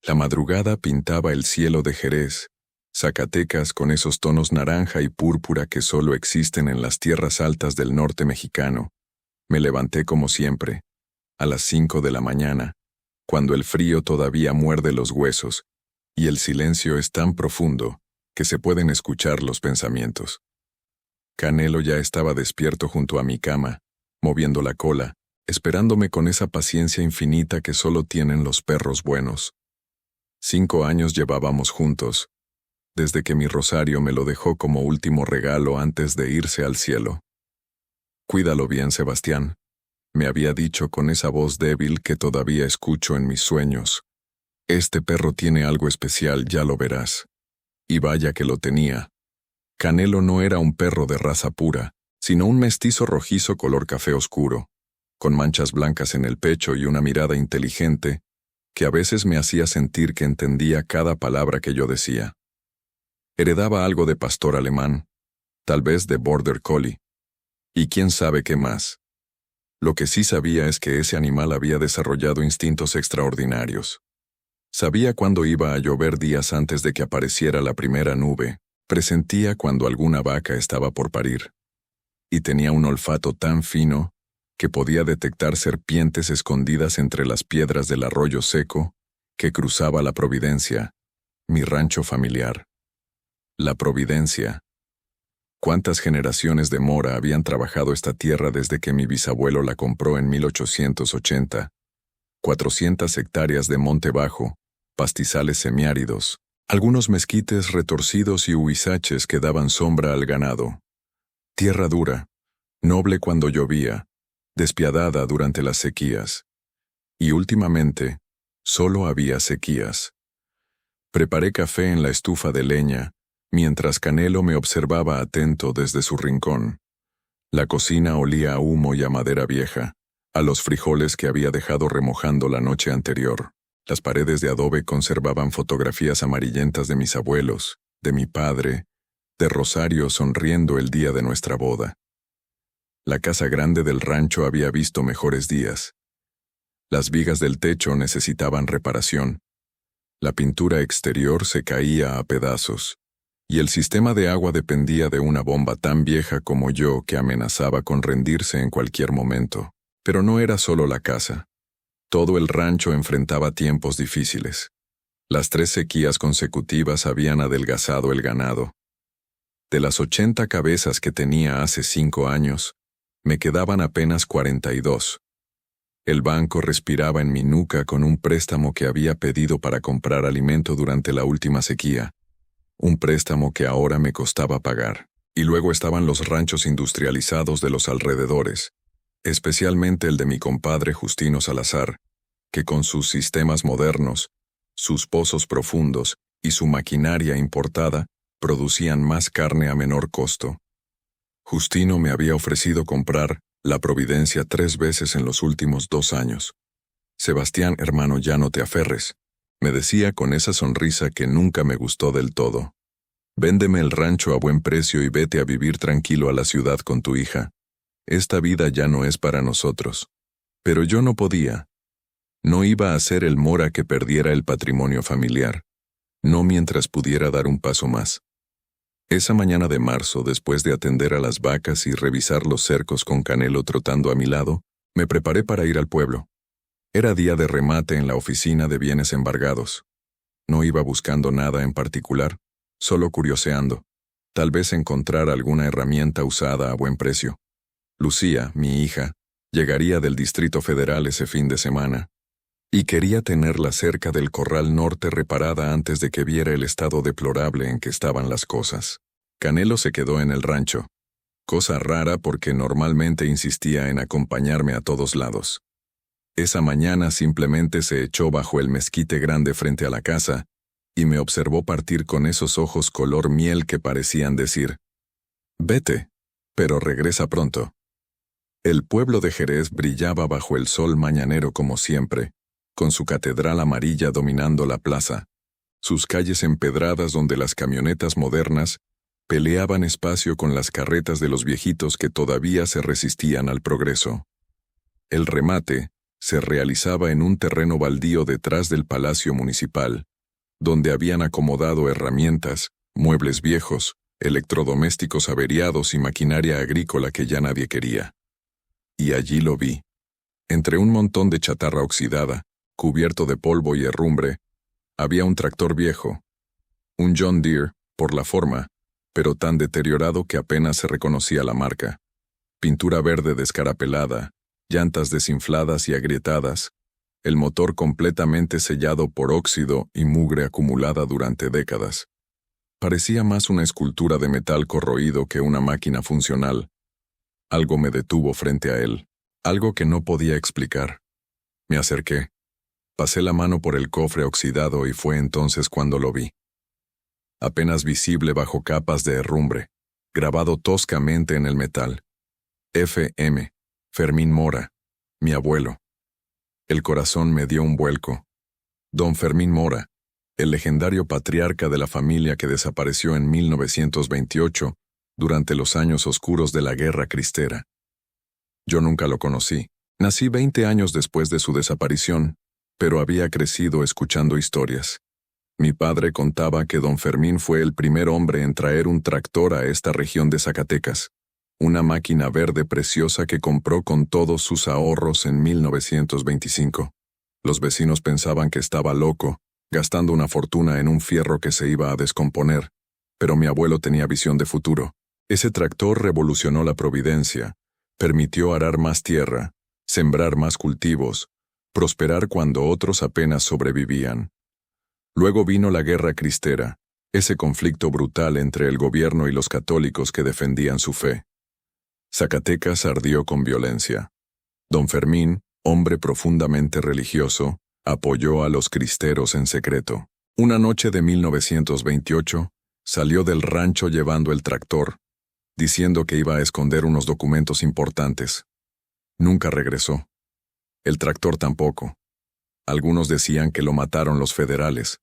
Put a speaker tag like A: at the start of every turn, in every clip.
A: La madrugada pintaba el cielo de Jerez, Zacatecas con esos tonos naranja y púrpura que solo existen en las tierras altas del norte mexicano. Me levanté como siempre, a las 5 de la mañana, cuando el frío todavía muerde los huesos, y el silencio es tan profundo que se pueden escuchar los pensamientos. Canelo ya estaba despierto junto a mi cama, moviendo la cola, esperándome con esa paciencia infinita que solo tienen los perros buenos. 5 años llevábamos juntos, desde que mi Rosario me lo dejó como último regalo antes de irse al cielo. «Cuídalo bien, Sebastián», me había dicho con esa voz débil que todavía escucho en mis sueños. «Este perro tiene algo especial, ya lo verás». Y vaya que lo tenía. Canelo no era un perro de raza pura, sino un mestizo rojizo color café oscuro, con manchas blancas en el pecho y una mirada inteligente que a veces me hacía sentir que entendía cada palabra que yo decía. Heredaba algo de pastor alemán, tal vez de border collie, y quién sabe qué más. Lo que sí sabía es que ese animal había desarrollado instintos extraordinarios. Sabía cuándo iba a llover días antes de que apareciera la primera nube, presentía cuando alguna vaca estaba por parir. Y tenía un olfato tan fino que podía detectar serpientes escondidas entre las piedras del arroyo seco que cruzaba la Providencia, mi rancho familiar. La Providencia. ¿Cuántas generaciones de mora habían trabajado esta tierra desde que mi bisabuelo la compró en 1880? 400 hectáreas de monte bajo, pastizales semiáridos, algunos mezquites retorcidos y huizaches que daban sombra al ganado. Tierra dura, noble cuando llovía, despiadada durante las sequías. Y últimamente, solo había sequías. Preparé café en la estufa de leña, mientras Canelo me observaba atento desde su rincón. La cocina olía a humo y a madera vieja, a los frijoles que había dejado remojando la noche anterior. Las paredes de adobe conservaban fotografías amarillentas de mis abuelos, de mi padre, de Rosario sonriendo el día de nuestra boda. La casa grande del rancho había visto mejores días. Las vigas del techo necesitaban reparación. La pintura exterior se caía a pedazos, y el sistema de agua dependía de una bomba tan vieja como yo que amenazaba con rendirse en cualquier momento. Pero no era solo la casa. Todo el rancho enfrentaba tiempos difíciles. Las 3 sequías consecutivas habían adelgazado el ganado. De las 80 cabezas que tenía hace 5 años, me quedaban apenas 42. El banco respiraba en mi nuca con un préstamo que había pedido para comprar alimento durante la última sequía. Un préstamo que ahora me costaba pagar. Y luego estaban los ranchos industrializados de los alrededores, especialmente el de mi compadre Justino Salazar, que con sus sistemas modernos, sus pozos profundos y su maquinaria importada, producían más carne a menor costo. Justino me había ofrecido comprar la Providencia 3 veces en los últimos 2 años. «Sebastián, hermano, ya no te aferres», me decía con esa sonrisa que nunca me gustó del todo. «Véndeme el rancho a buen precio y vete a vivir tranquilo a la ciudad con tu hija. Esta vida ya no es para nosotros». Pero yo no podía. No iba a ser el mora que perdiera el patrimonio familiar, no mientras pudiera dar un paso más. Esa mañana de marzo, después de atender a las vacas y revisar los cercos con Canelo trotando a mi lado, me preparé para ir al pueblo. Era día de remate en la oficina de bienes embargados. No iba buscando nada en particular, solo curioseando. Tal vez encontrar alguna herramienta usada a buen precio. Lucía, mi hija, llegaría del Distrito Federal ese fin de semana, y quería tenerla cerca del Corral Norte reparada antes de que viera el estado deplorable en que estaban las cosas. Canelo se quedó en el rancho, cosa rara porque normalmente insistía en acompañarme a todos lados. Esa mañana simplemente se echó bajo el mezquite grande frente a la casa y me observó partir con esos ojos color miel que parecían decir: «Vete, pero regresa pronto». El pueblo de Jerez brillaba bajo el sol mañanero como siempre, con su catedral amarilla dominando la plaza, sus calles empedradas donde las camionetas modernas peleaban espacio con las carretas de los viejitos que todavía se resistían al progreso. El remate, se realizaba en un terreno baldío detrás del Palacio Municipal, donde habían acomodado herramientas, muebles viejos, electrodomésticos averiados y maquinaria agrícola que ya nadie quería. Y allí lo vi. Entre un montón de chatarra oxidada, cubierto de polvo y herrumbre, había un tractor viejo, un John Deere, por la forma, pero tan deteriorado que apenas se reconocía la marca. Pintura verde descarapelada, llantas desinfladas y agrietadas, el motor completamente sellado por óxido y mugre acumulada durante décadas. Parecía más una escultura de metal corroído que una máquina funcional. Algo me detuvo frente a él, algo que no podía explicar. Me acerqué. Pasé la mano por el cofre oxidado y fue entonces cuando lo vi. Apenas visible bajo capas de herrumbre, grabado toscamente en el metal. F.M. Fermín Mora, mi abuelo. El corazón me dio un vuelco. Don Fermín Mora, el legendario patriarca de la familia que desapareció en 1928 durante los años oscuros de la Guerra Cristera. Yo nunca lo conocí. Nací 20 años después de su desaparición, pero había crecido escuchando historias. Mi padre contaba que don Fermín fue el primer hombre en traer un tractor a esta región de Zacatecas, una máquina verde preciosa que compró con todos sus ahorros en 1925. Los vecinos pensaban que estaba loco, gastando una fortuna en un fierro que se iba a descomponer, pero mi abuelo tenía visión de futuro. Ese tractor revolucionó la providencia, permitió arar más tierra, sembrar más cultivos, prosperar cuando otros apenas sobrevivían. Luego vino la Guerra Cristera, ese conflicto brutal entre el gobierno y los católicos que defendían su fe. Zacatecas ardió con violencia. Don Fermín, hombre profundamente religioso, apoyó a los cristeros en secreto. Una noche de 1928, salió del rancho llevando el tractor, diciendo que iba a esconder unos documentos importantes. Nunca regresó. El tractor tampoco. Algunos decían que lo mataron los federales,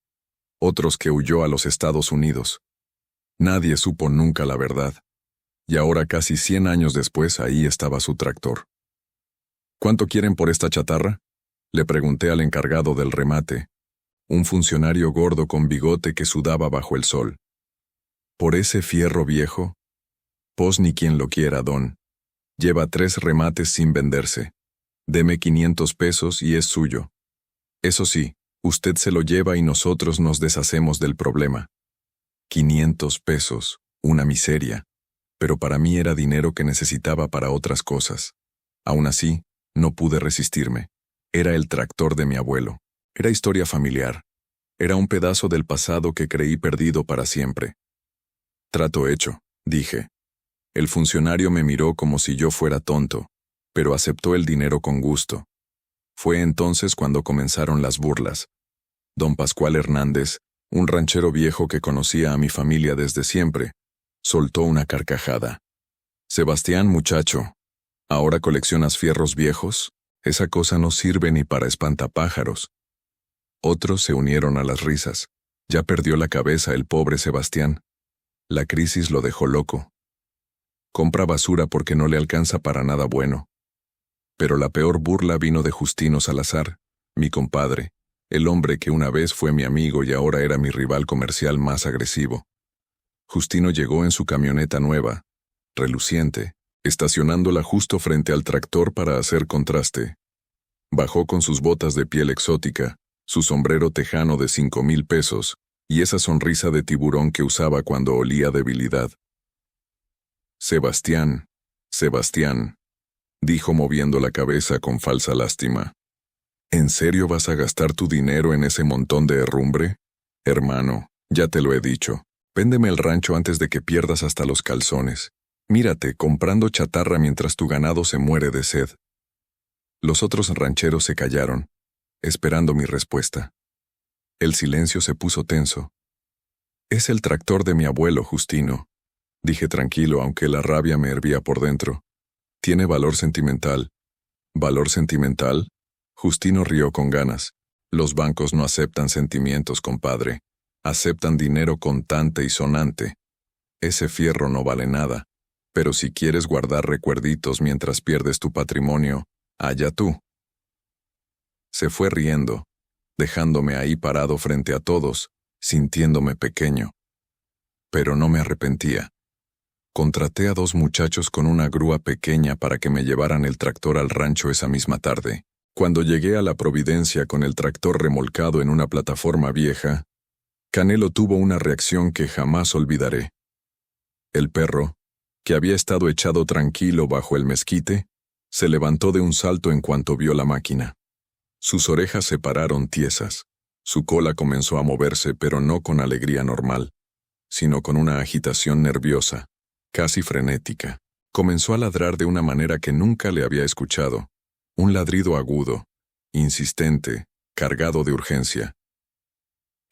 A: otros que huyó a los Estados Unidos. Nadie supo nunca la verdad. Y ahora, casi 100 años después, ahí estaba su tractor. ¿Cuánto quieren por esta chatarra?, le pregunté al encargado del remate, un funcionario gordo con bigote que sudaba bajo el sol. ¿Por ese fierro viejo? Pues ni quien lo quiera, don. Lleva 3 remates sin venderse. Deme 500 pesos y es suyo. Eso sí, usted se lo lleva y nosotros nos deshacemos del problema. 500 pesos, una miseria. Pero para mí era dinero que necesitaba para otras cosas. Aún así, no pude resistirme. Era el tractor de mi abuelo. Era historia familiar. Era un pedazo del pasado que creí perdido para siempre. Trato hecho, dije. El funcionario me miró como si yo fuera tonto, pero aceptó el dinero con gusto. Fue entonces cuando comenzaron las burlas. Don Pascual Hernández, un ranchero viejo que conocía a mi familia desde siempre, soltó una carcajada. «Sebastián, muchacho, ¿ahora coleccionas fierros viejos? Esa cosa no sirve ni para espantapájaros». Otros se unieron a las risas. Ya perdió la cabeza el pobre Sebastián. La crisis lo dejó loco. Compra basura porque no le alcanza para nada bueno. Pero la peor burla vino de Justino Salazar, mi compadre, el hombre que una vez fue mi amigo y ahora era mi rival comercial más agresivo. Justino llegó en su camioneta nueva, reluciente, estacionándola justo frente al tractor para hacer contraste. Bajó con sus botas de piel exótica, su sombrero tejano de 5,000 pesos, y esa sonrisa de tiburón que usaba cuando olía debilidad. «Sebastián, Sebastián», dijo moviendo la cabeza con falsa lástima. «¿En serio vas a gastar tu dinero en ese montón de herrumbre? Hermano, ya te lo he dicho, véndeme el rancho antes de que pierdas hasta los calzones. Mírate, comprando chatarra mientras tu ganado se muere de sed». Los otros rancheros se callaron, esperando mi respuesta. El silencio se puso tenso. «Es el tractor de mi abuelo, Justino», dije tranquilo, aunque la rabia me hervía por dentro. «Tiene valor sentimental». «¿Valor sentimental?». Justino rió con ganas. «Los bancos no aceptan sentimientos, compadre. Aceptan dinero contante y sonante. Ese fierro no vale nada. Pero si quieres guardar recuerditos mientras pierdes tu patrimonio, allá tú». Se fue riendo, dejándome ahí parado frente a todos, sintiéndome pequeño. Pero no me arrepentía. Contraté a 2 muchachos con una grúa pequeña para que me llevaran el tractor al rancho esa misma tarde. Cuando llegué a la Providencia con el tractor remolcado en una plataforma vieja, Canelo tuvo una reacción que jamás olvidaré. El perro, que había estado echado tranquilo bajo el mezquite, se levantó de un salto en cuanto vio la máquina. Sus orejas se pararon tiesas. Su cola comenzó a moverse, pero no con alegría normal, sino con una agitación nerviosa, casi frenética. Comenzó a ladrar de una manera que nunca le había escuchado. Un ladrido agudo, insistente, cargado de urgencia.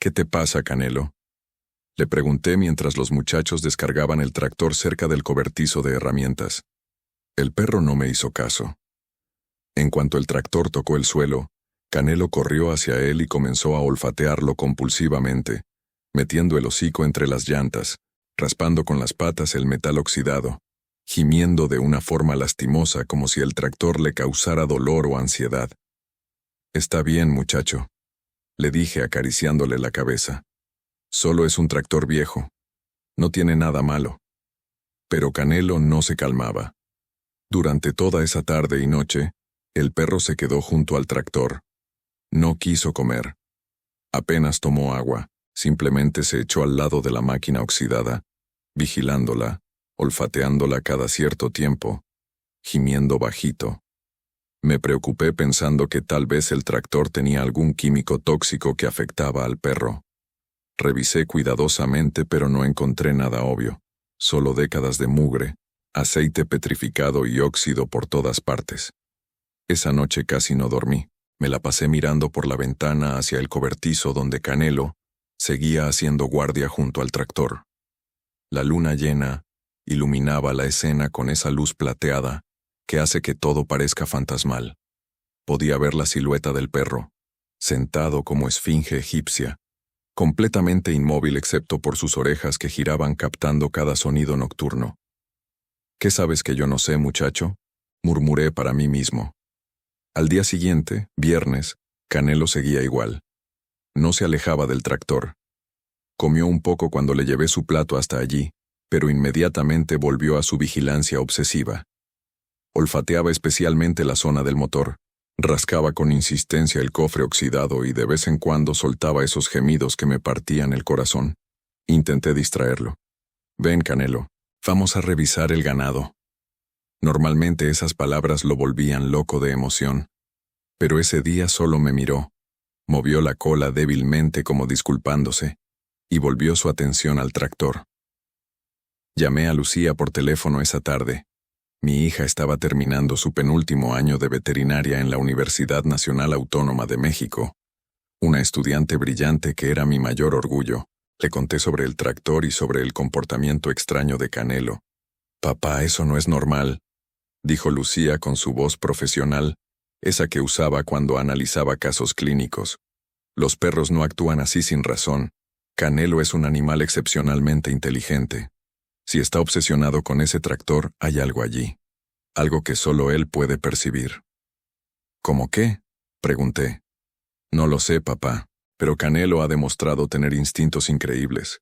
A: ¿Qué te pasa, Canelo?, le pregunté mientras los muchachos descargaban el tractor cerca del cobertizo de herramientas. El perro no me hizo caso. En cuanto el tractor tocó el suelo, Canelo corrió hacia él y comenzó a olfatearlo compulsivamente, metiendo el hocico entre las llantas, raspando con las patas el metal oxidado, gimiendo de una forma lastimosa como si el tractor le causara dolor o ansiedad. «Está bien, muchacho», le dije acariciándole la cabeza. «Solo es un tractor viejo. No tiene nada malo». Pero Canelo no se calmaba. Durante toda esa tarde y noche, el perro se quedó junto al tractor. No quiso comer. Apenas tomó agua, simplemente se echó al lado de la máquina oxidada, vigilándola, olfateándola cada cierto tiempo, gimiendo bajito. Me preocupé pensando que tal vez el tractor tenía algún químico tóxico que afectaba al perro. Revisé cuidadosamente, pero no encontré nada obvio, solo décadas de mugre, aceite petrificado y óxido por todas partes. Esa noche casi no dormí. Me la pasé mirando por la ventana hacia el cobertizo donde Canelo seguía haciendo guardia junto al tractor. La luna llena iluminaba la escena con esa luz plateada que hace que todo parezca fantasmal. Podía ver la silueta del perro, sentado como esfinge egipcia, completamente inmóvil excepto por sus orejas que giraban captando cada sonido nocturno. «¿Qué sabes que yo no sé, muchacho?», murmuré para mí mismo. Al día siguiente, viernes, Canelo seguía igual. No se alejaba del tractor. Comió un poco cuando le llevé su plato hasta allí, pero inmediatamente volvió a su vigilancia obsesiva. Olfateaba especialmente la zona del motor, rascaba con insistencia el cofre oxidado y de vez en cuando soltaba esos gemidos que me partían el corazón. Intenté distraerlo. «Ven, Canelo, vamos a revisar el ganado». Normalmente esas palabras lo volvían loco de emoción. Pero ese día solo me miró, movió la cola débilmente como disculpándose, y volvió su atención al tractor. Llamé a Lucía por teléfono esa tarde. Mi hija estaba terminando su penúltimo año de veterinaria en la Universidad Nacional Autónoma de México. Una estudiante brillante que era mi mayor orgullo. Le conté sobre el tractor y sobre el comportamiento extraño de Canelo. «Papá, eso no es normal», dijo Lucía con su voz profesional, esa que usaba cuando analizaba casos clínicos. «Los perros no actúan así sin razón. Canelo es un animal excepcionalmente inteligente. Si está obsesionado con ese tractor, hay algo allí. Algo que solo él puede percibir». «¿Cómo qué?», pregunté. «No lo sé, papá, pero Canelo ha demostrado tener instintos increíbles.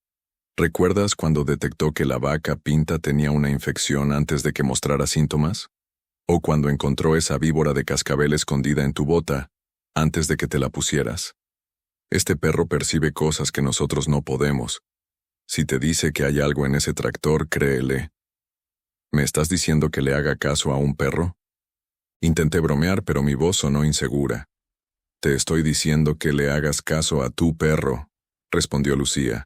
A: ¿Recuerdas cuando detectó que la vaca Pinta tenía una infección antes de que mostrara síntomas? ¿O cuando encontró esa víbora de cascabel escondida en tu bota antes de que te la pusieras? Este perro percibe cosas que nosotros no podemos. Si te dice que hay algo en ese tractor, créele». «¿Me estás diciendo que le haga caso a un perro?». Intenté bromear, pero mi voz sonó insegura. «Te estoy diciendo que le hagas caso a tu perro», respondió Lucía.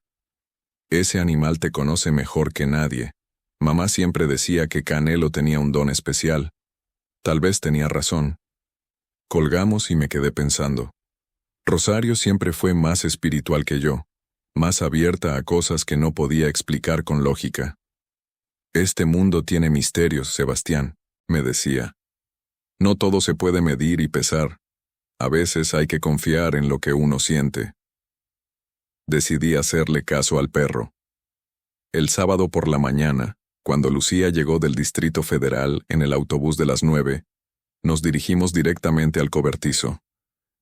A: «Ese animal te conoce mejor que nadie. Mamá siempre decía que Canelo tenía un don especial. Tal vez tenía razón». Colgamos y me quedé pensando. Rosario siempre fue más espiritual que yo, más abierta a cosas que no podía explicar con lógica. «Este mundo tiene misterios, Sebastián», me decía. «No todo se puede medir y pesar. A veces hay que confiar en lo que uno siente». Decidí hacerle caso al perro. El sábado por la mañana, cuando Lucía llegó del Distrito Federal en el autobús de las 9, nos dirigimos directamente al cobertizo.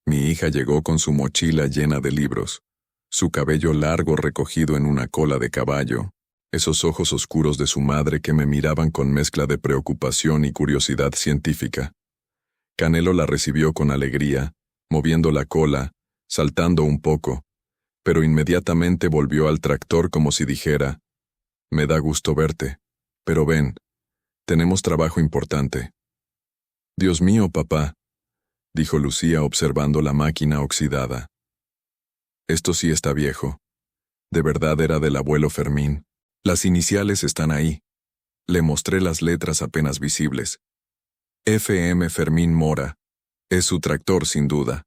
A: Mi hija llegó con su mochila llena de libros, su cabello largo recogido en una cola de caballo, esos ojos oscuros de su madre que me miraban con mezcla de preocupación y curiosidad científica. Canelo la recibió con alegría, moviendo la cola, saltando un poco, pero inmediatamente volvió al tractor como si dijera: «Me da gusto verte, pero ven, tenemos trabajo importante». «Dios mío, papá», dijo Lucía observando la máquina oxidada. «Esto sí está viejo. De verdad era del abuelo Fermín. Las iniciales están ahí». Le mostré las letras apenas visibles. FM Fermín Mora. Es su tractor, sin duda.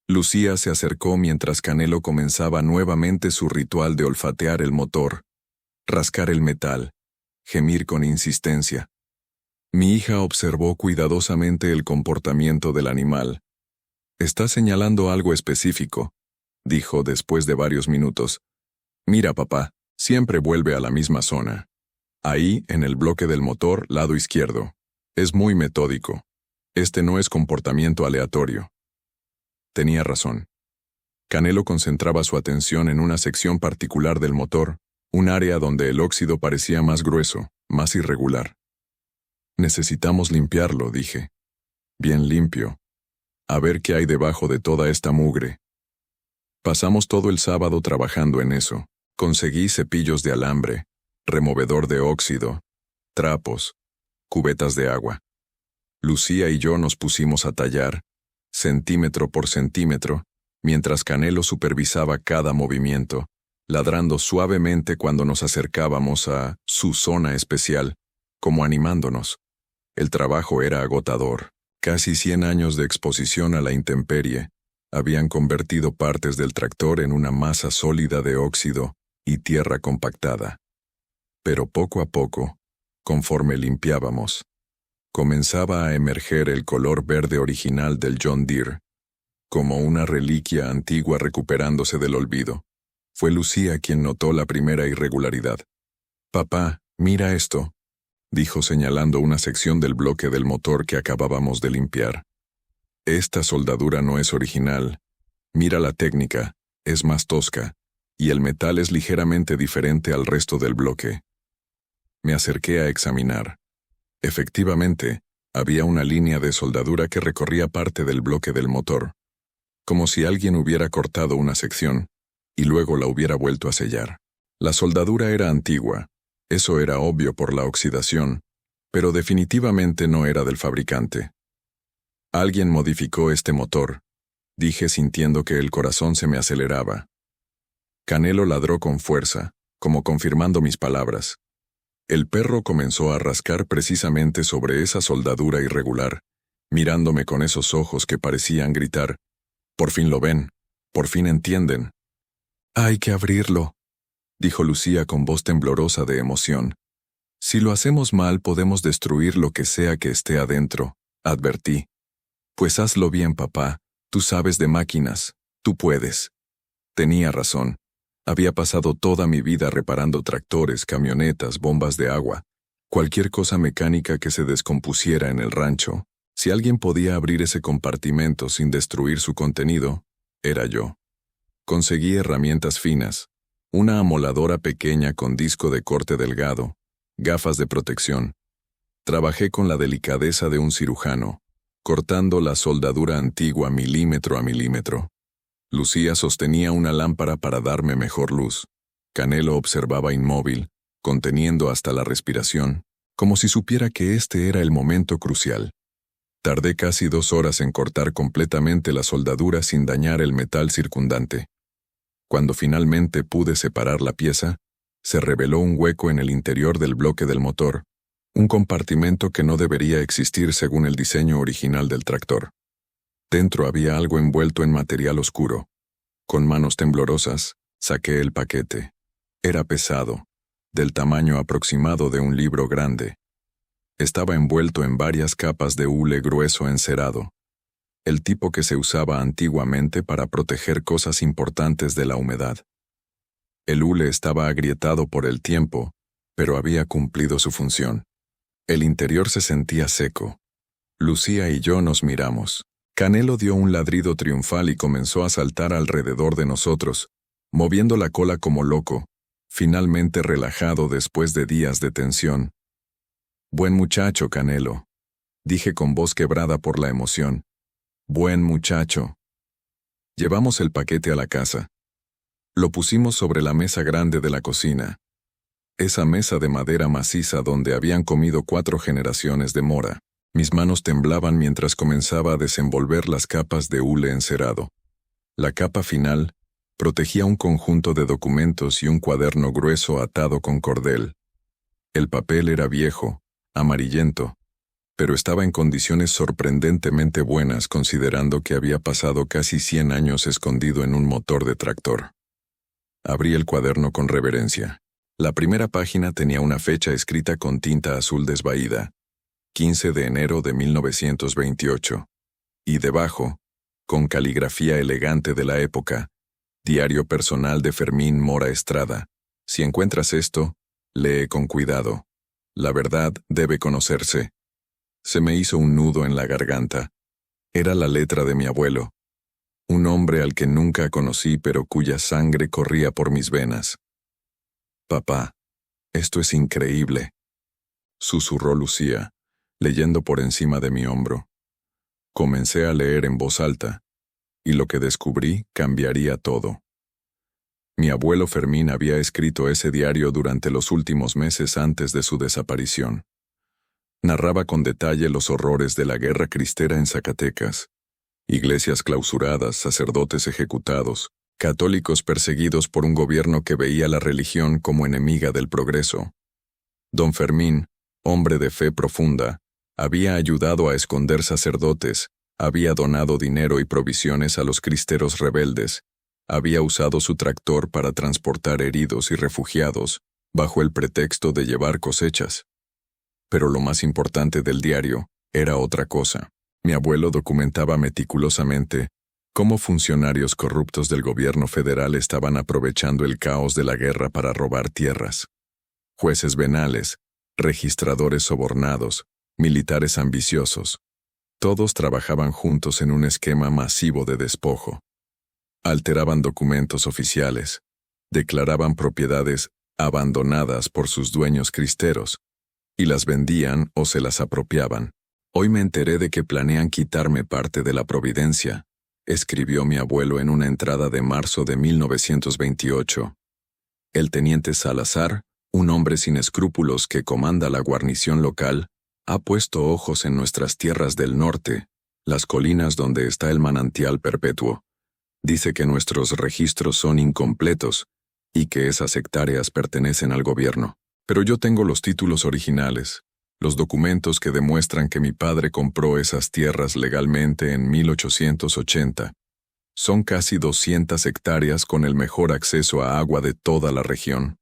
A: Lucía se acercó mientras Canelo comenzaba nuevamente su ritual de olfatear el motor, rascar el metal, gemir con insistencia. Mi hija observó cuidadosamente el comportamiento del animal. «Está señalando algo específico», dijo después de varios minutos. «Mira, papá, siempre vuelve a la misma zona. Ahí, en el bloque del motor, lado izquierdo. Es muy metódico. Este no es comportamiento aleatorio». Tenía razón. Canelo concentraba su atención en una sección particular del motor, un área donde el óxido parecía más grueso, más irregular. «Necesitamos limpiarlo», dije. «Bien limpio. A ver qué hay debajo de toda esta mugre». Pasamos todo el sábado trabajando en eso. Conseguí cepillos de alambre, removedor de óxido, trapos, cubetas de agua. Lucía y yo nos pusimos a tallar, centímetro por centímetro, mientras Canelo supervisaba cada movimiento, ladrando suavemente cuando nos acercábamos a su zona especial, como animándonos. El trabajo era agotador. Casi 100 años de exposición a la intemperie habían convertido partes del tractor en una masa sólida de óxido y tierra compactada. Pero poco a poco, conforme limpiábamos, comenzaba a emerger el color verde original del John Deere, como una reliquia antigua recuperándose del olvido. Fue Lucía quien notó la primera irregularidad. «Papá, mira esto», dijo señalando una sección del bloque del motor que acabábamos de limpiar. «Esta soldadura no es original. Mira la técnica, es más tosca, y el metal es ligeramente diferente al resto del bloque». Me acerqué a examinar. Efectivamente, había una línea de soldadura que recorría parte del bloque del motor, como si alguien hubiera cortado una sección y luego la hubiera vuelto a sellar. La soldadura era antigua, eso era obvio por la oxidación, pero definitivamente no era del fabricante. «Alguien modificó este motor», dije sintiendo que el corazón se me aceleraba. Canelo ladró con fuerza, como confirmando mis palabras. El perro comenzó a rascar precisamente sobre esa soldadura irregular, mirándome con esos ojos que parecían gritar: «Por fin lo ven, por fin entienden». «Hay que abrirlo», dijo Lucía con voz temblorosa de emoción. «Si lo hacemos mal podemos destruir lo que sea que esté adentro», advertí. «Pues hazlo bien, papá, tú sabes de máquinas, tú puedes». Tenía razón. Había pasado toda mi vida reparando tractores, camionetas, bombas de agua, cualquier cosa mecánica que se descompusiera en el rancho. Si alguien podía abrir ese compartimento sin destruir su contenido, era yo. Conseguí herramientas finas, una amoladora pequeña con disco de corte delgado, gafas de protección. Trabajé con la delicadeza de un cirujano, cortando la soldadura antigua milímetro a milímetro. Lucía sostenía una lámpara para darme mejor luz. Canelo observaba inmóvil, conteniendo hasta la respiración, como si supiera que este era el momento crucial. Tardé casi 2 horas en cortar completamente la soldadura sin dañar el metal circundante. Cuando finalmente pude separar la pieza, se reveló un hueco en el interior del bloque del motor, un compartimento que no debería existir según el diseño original del tractor. Dentro había algo envuelto en material oscuro. Con manos temblorosas, saqué el paquete. Era pesado, del tamaño aproximado de un libro grande. Estaba envuelto en varias capas de hule grueso encerado, el tipo que se usaba antiguamente para proteger cosas importantes de la humedad. El hule estaba agrietado por el tiempo, pero había cumplido su función. El interior se sentía seco. Lucía y yo nos miramos. Canelo dio un ladrido triunfal y comenzó a saltar alrededor de nosotros, moviendo la cola como loco, finalmente relajado después de días de tensión. «Buen muchacho, Canelo», dije con voz quebrada por la emoción. «Buen muchacho». Llevamos el paquete a la casa. Lo pusimos sobre la mesa grande de la cocina. Esa mesa de madera maciza donde habían comido 4 generaciones de mora. Mis manos temblaban mientras comenzaba a desenvolver las capas de hule encerado. La capa final protegía un conjunto de documentos y un cuaderno grueso atado con cordel. El papel era viejo, amarillento, pero estaba en condiciones sorprendentemente buenas considerando que había pasado casi 100 años escondido en un motor de tractor. Abrí el cuaderno con reverencia. La primera página tenía una fecha escrita con tinta azul desvaída, 15 de enero de 1928, y debajo, con caligrafía elegante de la época, Diario personal de Fermín Mora Estrada. Si encuentras esto, lee con cuidado. La verdad debe conocerse. Se me hizo un nudo en la garganta. Era la letra de mi abuelo, un hombre al que nunca conocí pero cuya sangre corría por mis venas. «Papá, esto es increíble», susurró Lucía, leyendo por encima de mi hombro. Comencé a leer en voz alta, y lo que descubrí cambiaría todo. Mi abuelo Fermín había escrito ese diario durante los últimos meses antes de su desaparición. Narraba con detalle los horrores de la guerra cristera en Zacatecas, iglesias clausuradas, sacerdotes ejecutados, católicos perseguidos por un gobierno que veía la religión como enemiga del progreso. Don Fermín, hombre de fe profunda, había ayudado a esconder sacerdotes, había donado dinero y provisiones a los cristeros rebeldes, había usado su tractor para transportar heridos y refugiados, bajo el pretexto de llevar cosechas. Pero lo más importante del diario era otra cosa. Mi abuelo documentaba meticulosamente cómo funcionarios corruptos del gobierno federal estaban aprovechando el caos de la guerra para robar tierras. Jueces venales, registradores sobornados, militares ambiciosos. Todos trabajaban juntos en un esquema masivo de despojo. Alteraban documentos oficiales, declaraban propiedades abandonadas por sus dueños cristeros, y las vendían o se las apropiaban. «Hoy me enteré de que planean quitarme parte de la providencia», escribió mi abuelo en una entrada de marzo de 1928. «El teniente Salazar, un hombre sin escrúpulos que comanda la guarnición local, ha puesto ojos en nuestras tierras del norte, las colinas donde está el manantial perpetuo. Dice que nuestros registros son incompletos y que esas hectáreas pertenecen al gobierno. Pero yo tengo los títulos originales, los documentos que demuestran que mi padre compró esas tierras legalmente en 1880. Son casi 200 hectáreas con el mejor acceso a agua de toda la región».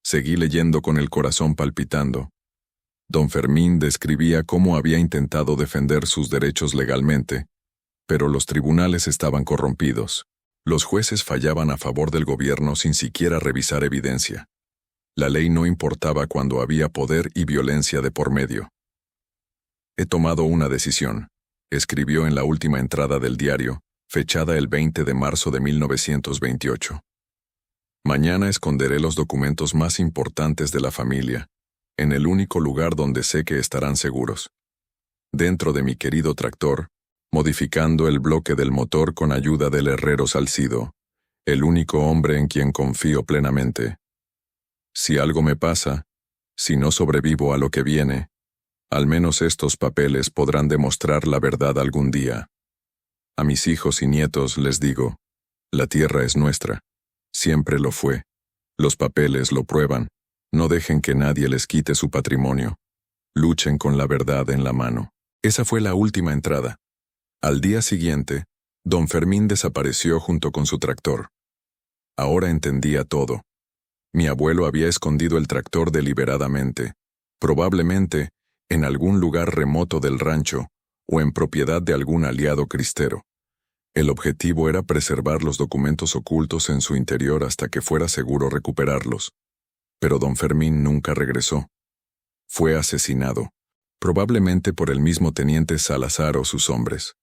A: Seguí leyendo con el corazón palpitando. Don Fermín describía cómo había intentado defender sus derechos legalmente, pero los tribunales estaban corrompidos. Los jueces fallaban a favor del gobierno sin siquiera revisar evidencia. La ley no importaba cuando había poder y violencia de por medio. «He tomado una decisión», escribió en la última entrada del diario, fechada el 20 de marzo de 1928. «Mañana esconderé los documentos más importantes de la familia, en el único lugar donde sé que estarán seguros. Dentro de mi querido tractor, modificando el bloque del motor con ayuda del herrero Salcido, el único hombre en quien confío plenamente. Si algo me pasa, si no sobrevivo a lo que viene, al menos estos papeles podrán demostrar la verdad algún día. A mis hijos y nietos les digo, la tierra es nuestra, siempre lo fue. Los papeles lo prueban, no dejen que nadie les quite su patrimonio. Luchen con la verdad en la mano». Esa fue la última entrada. Al día siguiente, don Fermín desapareció junto con su tractor. Ahora entendía todo. Mi abuelo había escondido el tractor deliberadamente, probablemente en algún lugar remoto del rancho o en propiedad de algún aliado cristero. El objetivo era preservar los documentos ocultos en su interior hasta que fuera seguro recuperarlos. Pero don Fermín nunca regresó. Fue asesinado, probablemente por el mismo teniente Salazar o sus hombres.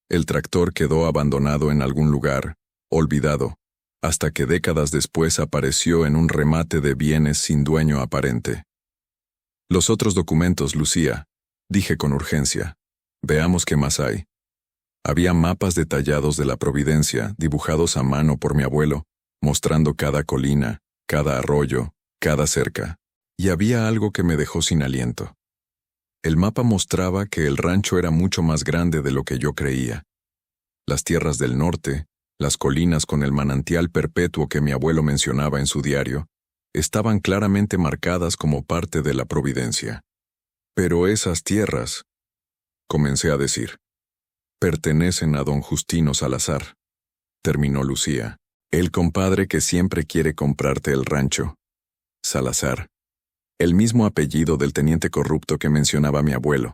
A: El tractor quedó abandonado en algún lugar, olvidado, hasta que décadas después apareció en un remate de bienes sin dueño aparente. Los otros documentos, Lucía, dije con urgencia. Veamos qué más hay. Había mapas detallados de la Providencia, dibujados a mano por mi abuelo, mostrando cada colina, cada arroyo, cada cerca. Y había algo que me dejó sin aliento. El mapa mostraba que el rancho era mucho más grande de lo que yo creía. Las tierras del norte, las colinas con el manantial perpetuo que mi abuelo mencionaba en su diario, estaban claramente marcadas como parte de la Providencia. Pero esas tierras, comencé a decir, pertenecen a don Justino Salazar, terminó Lucía, el compadre que siempre quiere comprarte el rancho. Salazar, el mismo apellido del teniente corrupto que mencionaba mi abuelo.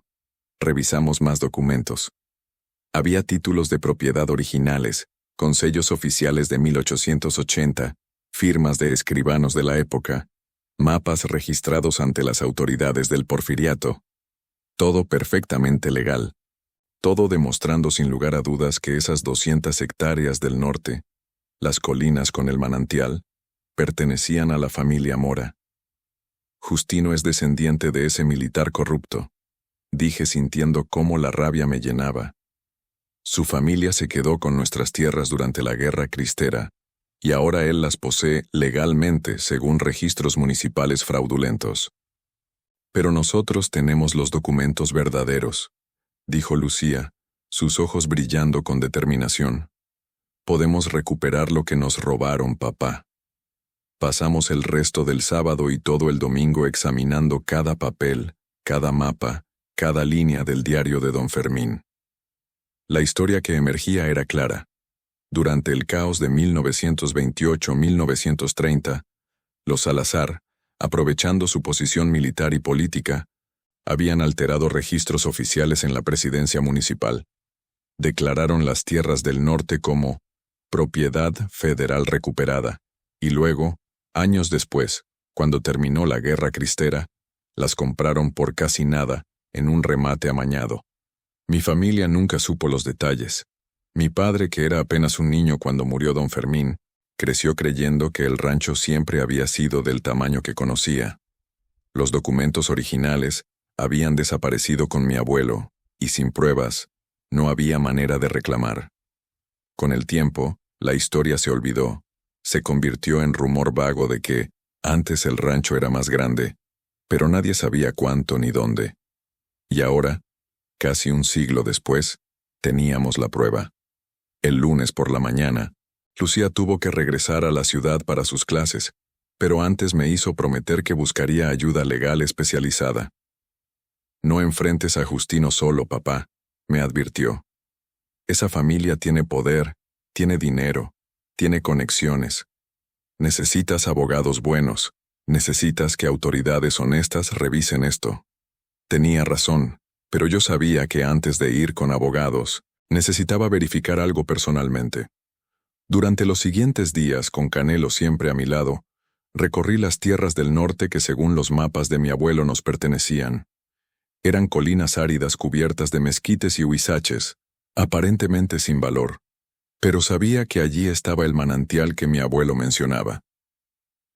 A: Revisamos más documentos. Había títulos de propiedad originales, con sellos oficiales de 1880, firmas de escribanos de la época, mapas registrados ante las autoridades del Porfiriato. Todo perfectamente legal. Todo demostrando sin lugar a dudas que esas 200 hectáreas del norte, las colinas con el manantial, pertenecían a la familia Mora. Justino es descendiente de ese militar corrupto, dije sintiendo cómo la rabia me llenaba. Su familia se quedó con nuestras tierras durante la Guerra Cristera, y ahora él las posee legalmente según registros municipales fraudulentos. Pero nosotros tenemos los documentos verdaderos, dijo Lucía, sus ojos brillando con determinación. Podemos recuperar lo que nos robaron, papá. Pasamos el resto del sábado y todo el domingo examinando cada papel, cada mapa, cada línea del diario de don Fermín. La historia que emergía era clara. Durante el caos de 1928-1930, los Salazar, aprovechando su posición militar y política, habían alterado registros oficiales en la presidencia municipal. Declararon las tierras del norte como propiedad federal recuperada, y luego, años después, cuando terminó la Guerra Cristera, las compraron por casi nada, en un remate amañado. Mi familia nunca supo los detalles. Mi padre, que era apenas un niño cuando murió don Fermín, creció creyendo que el rancho siempre había sido del tamaño que conocía. Los documentos originales habían desaparecido con mi abuelo, y sin pruebas, no había manera de reclamar. Con el tiempo, la historia se olvidó, se convirtió en rumor vago de que antes el rancho era más grande, pero nadie sabía cuánto ni dónde. Y ahora, casi un siglo después, teníamos la prueba. El lunes por la mañana, Lucía tuvo que regresar a la ciudad para sus clases, pero antes me hizo prometer que buscaría ayuda legal especializada. No enfrentes a Justino solo, papá, me advirtió. Esa familia tiene poder, tiene dinero, tiene conexiones. Necesitas abogados buenos, necesitas que autoridades honestas revisen esto. Tenía razón, pero yo sabía que antes de ir con abogados, necesitaba verificar algo personalmente. Durante los siguientes días, con Canelo siempre a mi lado, recorrí las tierras del norte que según los mapas de mi abuelo nos pertenecían. Eran colinas áridas cubiertas de mezquites y huizaches, aparentemente sin valor, pero sabía que allí estaba el manantial que mi abuelo mencionaba.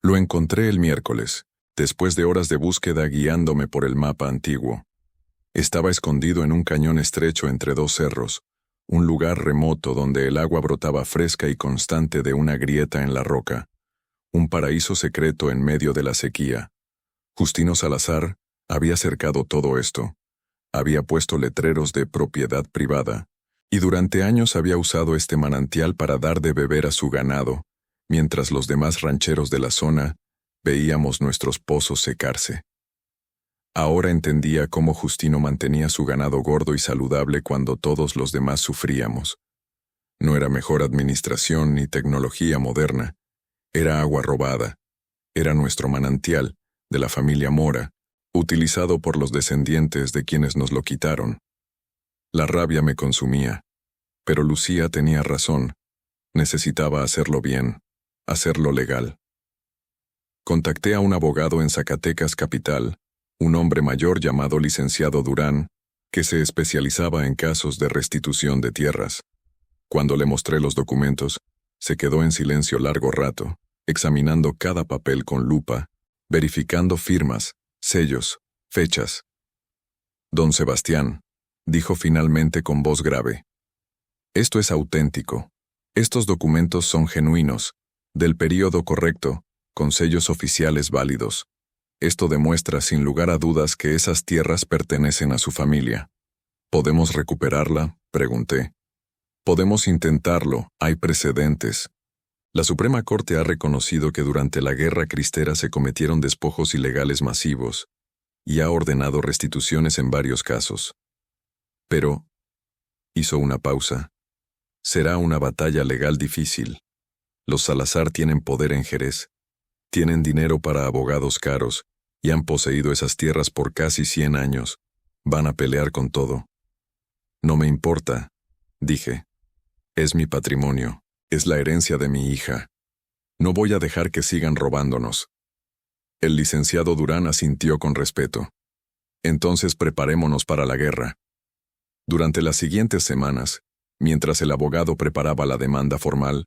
A: Lo encontré el miércoles, después de horas de búsqueda guiándome por el mapa antiguo. Estaba escondido en un cañón estrecho entre dos cerros, un lugar remoto donde el agua brotaba fresca y constante de una grieta en la roca, un paraíso secreto en medio de la sequía. Justino Salazar había cercado todo esto, había puesto letreros de propiedad privada, y durante años había usado este manantial para dar de beber a su ganado, mientras los demás rancheros de la zona veíamos nuestros pozos secarse. Ahora entendía cómo Justino mantenía su ganado gordo y saludable cuando todos los demás sufríamos. No era mejor administración ni tecnología moderna, era agua robada, era nuestro manantial, de la familia Mora, utilizado por los descendientes de quienes nos lo quitaron. La rabia me consumía, pero Lucía tenía razón, necesitaba hacerlo bien, hacerlo legal. Contacté a un abogado en Zacatecas capital, un hombre mayor llamado licenciado Durán, que se especializaba en casos de restitución de tierras. Cuando le mostré los documentos, se quedó en silencio largo rato, examinando cada papel con lupa, verificando firmas, sellos, fechas. Don Sebastián, dijo finalmente con voz grave. Esto es auténtico. Estos documentos son genuinos, del período correcto, con sellos oficiales válidos. Esto demuestra sin lugar a dudas que esas tierras pertenecen a su familia. ¿Podemos recuperarla?, pregunté. Podemos intentarlo, hay precedentes. La Suprema Corte ha reconocido que durante la Guerra Cristera se cometieron despojos ilegales masivos y ha ordenado restituciones en varios casos. Pero, hizo una pausa, será una batalla legal difícil. Los Salazar tienen poder en Jerez, tienen dinero para abogados caros y han poseído esas tierras por casi 100 años. Van a pelear con todo. No me importa, dije. Es mi patrimonio, es la herencia de mi hija. No voy a dejar que sigan robándonos. El licenciado Durán asintió con respeto. Entonces preparémonos para la guerra. Durante las siguientes semanas, mientras el abogado preparaba la demanda formal,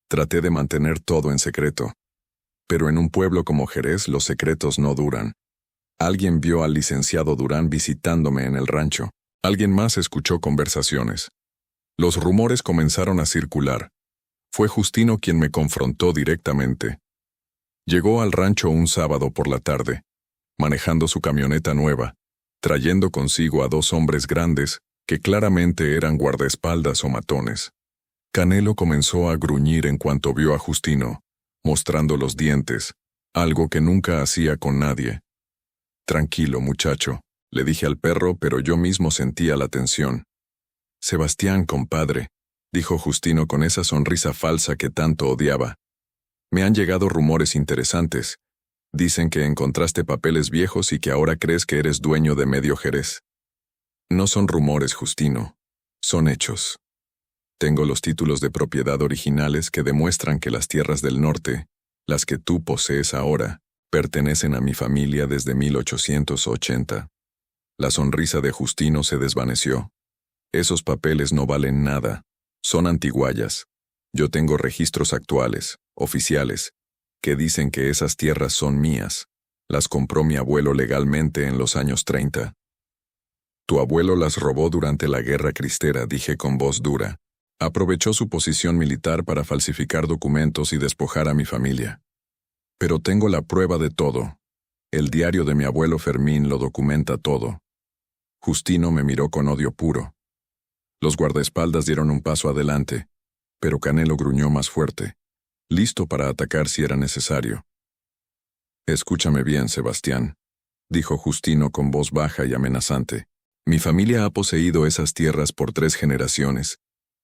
A: traté de mantener todo en secreto. Pero en un pueblo como Jerez los secretos no duran. Alguien vio al licenciado Durán visitándome en el rancho. Alguien más escuchó conversaciones. Los rumores comenzaron a circular. Fue Justino quien me confrontó directamente. Llegó al rancho un sábado por la tarde, manejando su camioneta nueva, trayendo consigo a 2 hombres grandes que claramente eran guardaespaldas o matones. Canelo comenzó a gruñir en cuanto vio a Justino, mostrando los dientes, algo que nunca hacía con nadie. Tranquilo, muchacho, le dije al perro, pero yo mismo sentía la tensión. Sebastián, compadre, dijo Justino con esa sonrisa falsa que tanto odiaba. Me han llegado rumores interesantes. Dicen que encontraste papeles viejos y que ahora crees que eres dueño de medio Jerez. No son rumores, Justino. Son hechos. Tengo los títulos de propiedad originales que demuestran que las tierras del norte, las que tú posees ahora, pertenecen a mi familia desde 1880. La sonrisa de Justino se desvaneció. Esos papeles no valen nada. Son antiguallas. Yo tengo registros actuales, oficiales, que dicen que esas tierras son mías. Las compró mi abuelo legalmente en los años 30. Tu abuelo las robó durante la Guerra Cristera, dije con voz dura. Aprovechó su posición militar para falsificar documentos y despojar a mi familia. Pero tengo la prueba de todo. El diario de mi abuelo Fermín lo documenta todo. Justino me miró con odio puro. Los guardaespaldas dieron un paso adelante, pero Canelo gruñó más fuerte, listo para atacar si era necesario. Escúchame bien, Sebastián, dijo Justino con voz baja y amenazante. Mi familia ha poseído esas tierras por 3 generaciones.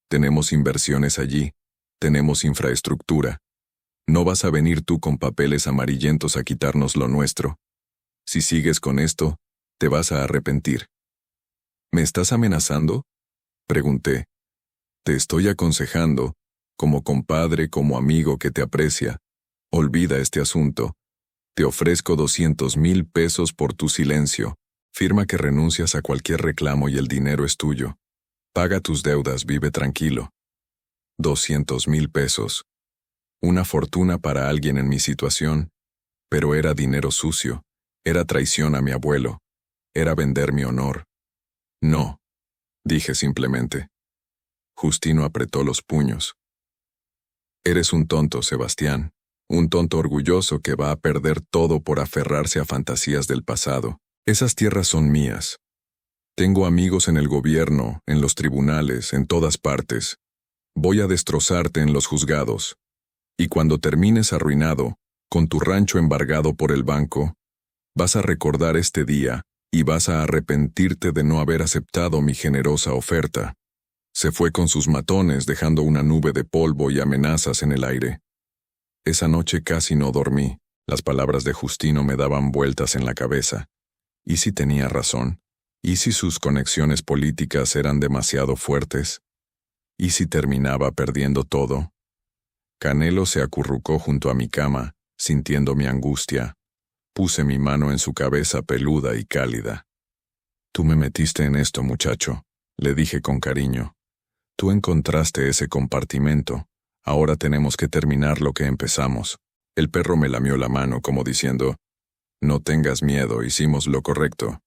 A: Tenemos inversiones allí, tenemos infraestructura. No vas a venir tú con papeles amarillentos a quitarnos lo nuestro. Si sigues con esto, te vas a arrepentir. ¿Me estás amenazando?, pregunté. Te estoy aconsejando, como compadre, como amigo que te aprecia. Olvida este asunto. Te ofrezco 200,000 pesos por tu silencio. Firma que renuncias a cualquier reclamo y el dinero es tuyo. Paga tus deudas, vive tranquilo. 200,000 pesos. Una fortuna para alguien en mi situación, pero era dinero sucio, era traición a mi abuelo, era vender mi honor. No, dije simplemente. Justino apretó los puños. Eres un tonto, Sebastián, un tonto orgulloso que va a perder todo por aferrarse a fantasías del pasado. Esas tierras son mías. Tengo amigos en el gobierno, en los tribunales, en todas partes. Voy a destrozarte en los juzgados. Y cuando termines arruinado, con tu rancho embargado por el banco, vas a recordar este día y vas a arrepentirte de no haber aceptado mi generosa oferta. Se fue con sus matones dejando una nube de polvo y amenazas en el aire. Esa noche casi no dormí. Las palabras de Justino me daban vueltas en la cabeza. ¿Y si tenía razón? ¿Y si sus conexiones políticas eran demasiado fuertes? ¿Y si terminaba perdiendo todo? Canelo se acurrucó junto a mi cama, sintiendo mi angustia. Puse mi mano en su cabeza peluda y cálida. Tú me metiste en esto, muchacho, le dije con cariño. Tú encontraste ese compartimento. Ahora tenemos que terminar lo que empezamos. El perro me lamió la mano como diciendo, no tengas miedo, hicimos lo correcto.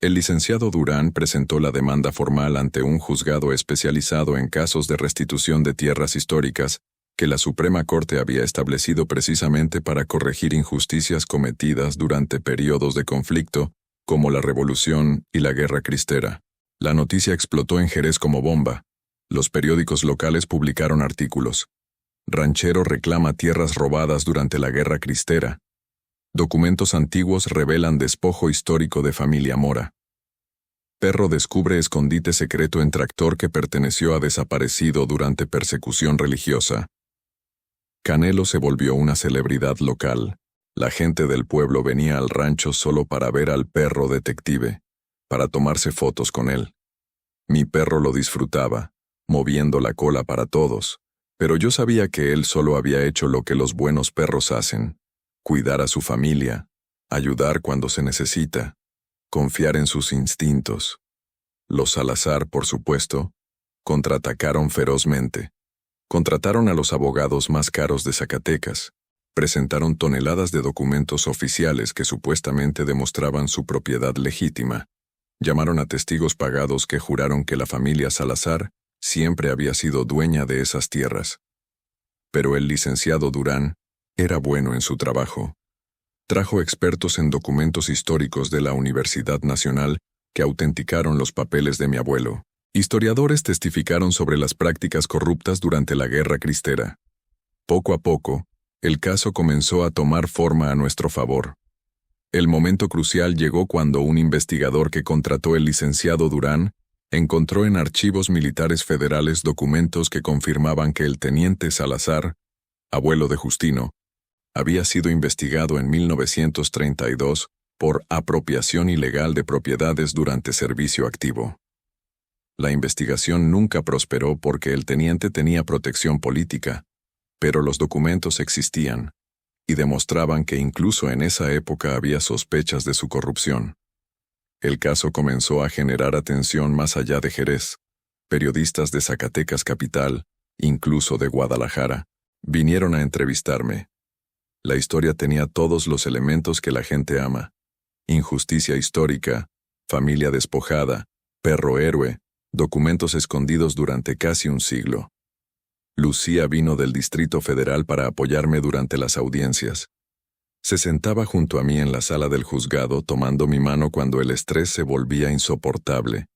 A: El licenciado Durán presentó la demanda formal ante un juzgado especializado en casos de restitución de tierras históricas que la Suprema Corte había establecido precisamente para corregir injusticias cometidas durante periodos de conflicto, como la Revolución y la Guerra Cristera. La noticia explotó en Jerez como bomba. Los periódicos locales publicaron artículos. Ranchero reclama tierras robadas durante la Guerra Cristera. Documentos antiguos revelan despojo histórico de familia Mora. Perro descubre escondite secreto en tractor que perteneció a desaparecido durante persecución religiosa. Canelo se volvió una celebridad local. La gente del pueblo venía al rancho solo para ver al perro detective, para tomarse fotos con él. Mi perro lo disfrutaba, moviendo la cola para todos, pero yo sabía que él solo había hecho lo que los buenos perros hacen: cuidar a su familia, ayudar cuando se necesita, confiar en sus instintos. Los Salazar, por supuesto, contraatacaron ferozmente. Contrataron a los abogados más caros de Zacatecas. Presentaron toneladas de documentos oficiales que supuestamente demostraban su propiedad legítima. Llamaron a testigos pagados que juraron que la familia Salazar siempre había sido dueña de esas tierras. Pero el licenciado Durán era bueno en su trabajo. Trajo expertos en documentos históricos de la Universidad Nacional que autenticaron los papeles de mi abuelo. Historiadores testificaron sobre las prácticas corruptas durante la Guerra Cristera. Poco a poco, el caso comenzó a tomar forma a nuestro favor. El momento crucial llegó cuando un investigador que contrató el licenciado Durán encontró en archivos militares federales documentos que confirmaban que el teniente Salazar, abuelo de Justino, había sido investigado en 1932 por apropiación ilegal de propiedades durante servicio activo. La investigación nunca prosperó porque el teniente tenía protección política, pero los documentos existían y demostraban que incluso en esa época había sospechas de su corrupción. El caso comenzó a generar atención más allá de Jerez. Periodistas de Zacatecas capital, incluso de Guadalajara, vinieron a entrevistarme. La historia tenía todos los elementos que la gente ama: injusticia histórica, familia despojada, perro héroe, documentos escondidos durante casi un siglo. Lucía vino del Distrito Federal para apoyarme durante las audiencias. Se sentaba junto a mí en la sala del juzgado tomando mi mano cuando el estrés se volvía insoportable.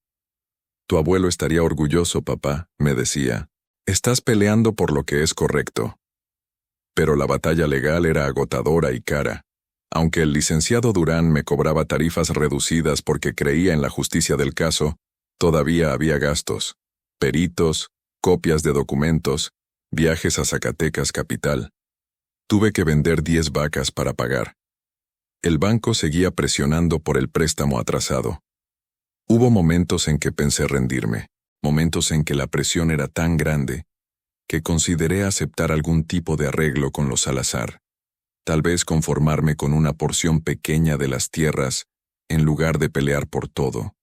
A: Tu abuelo estaría orgulloso, papá, me decía. Estás peleando por lo que es correcto. Pero la batalla legal era agotadora y cara. Aunque el licenciado Durán me cobraba tarifas reducidas porque creía en la justicia del caso, todavía había gastos: peritos, copias de documentos, viajes a Zacatecas capital. Tuve que vender 10 vacas para pagar. El banco seguía presionando por el préstamo atrasado. Hubo momentos en que pensé rendirme, momentos en que la presión era tan grande que consideré aceptar algún tipo de arreglo con los Salazar. Tal vez conformarme con una porción pequeña de las tierras en lugar de pelear por todo.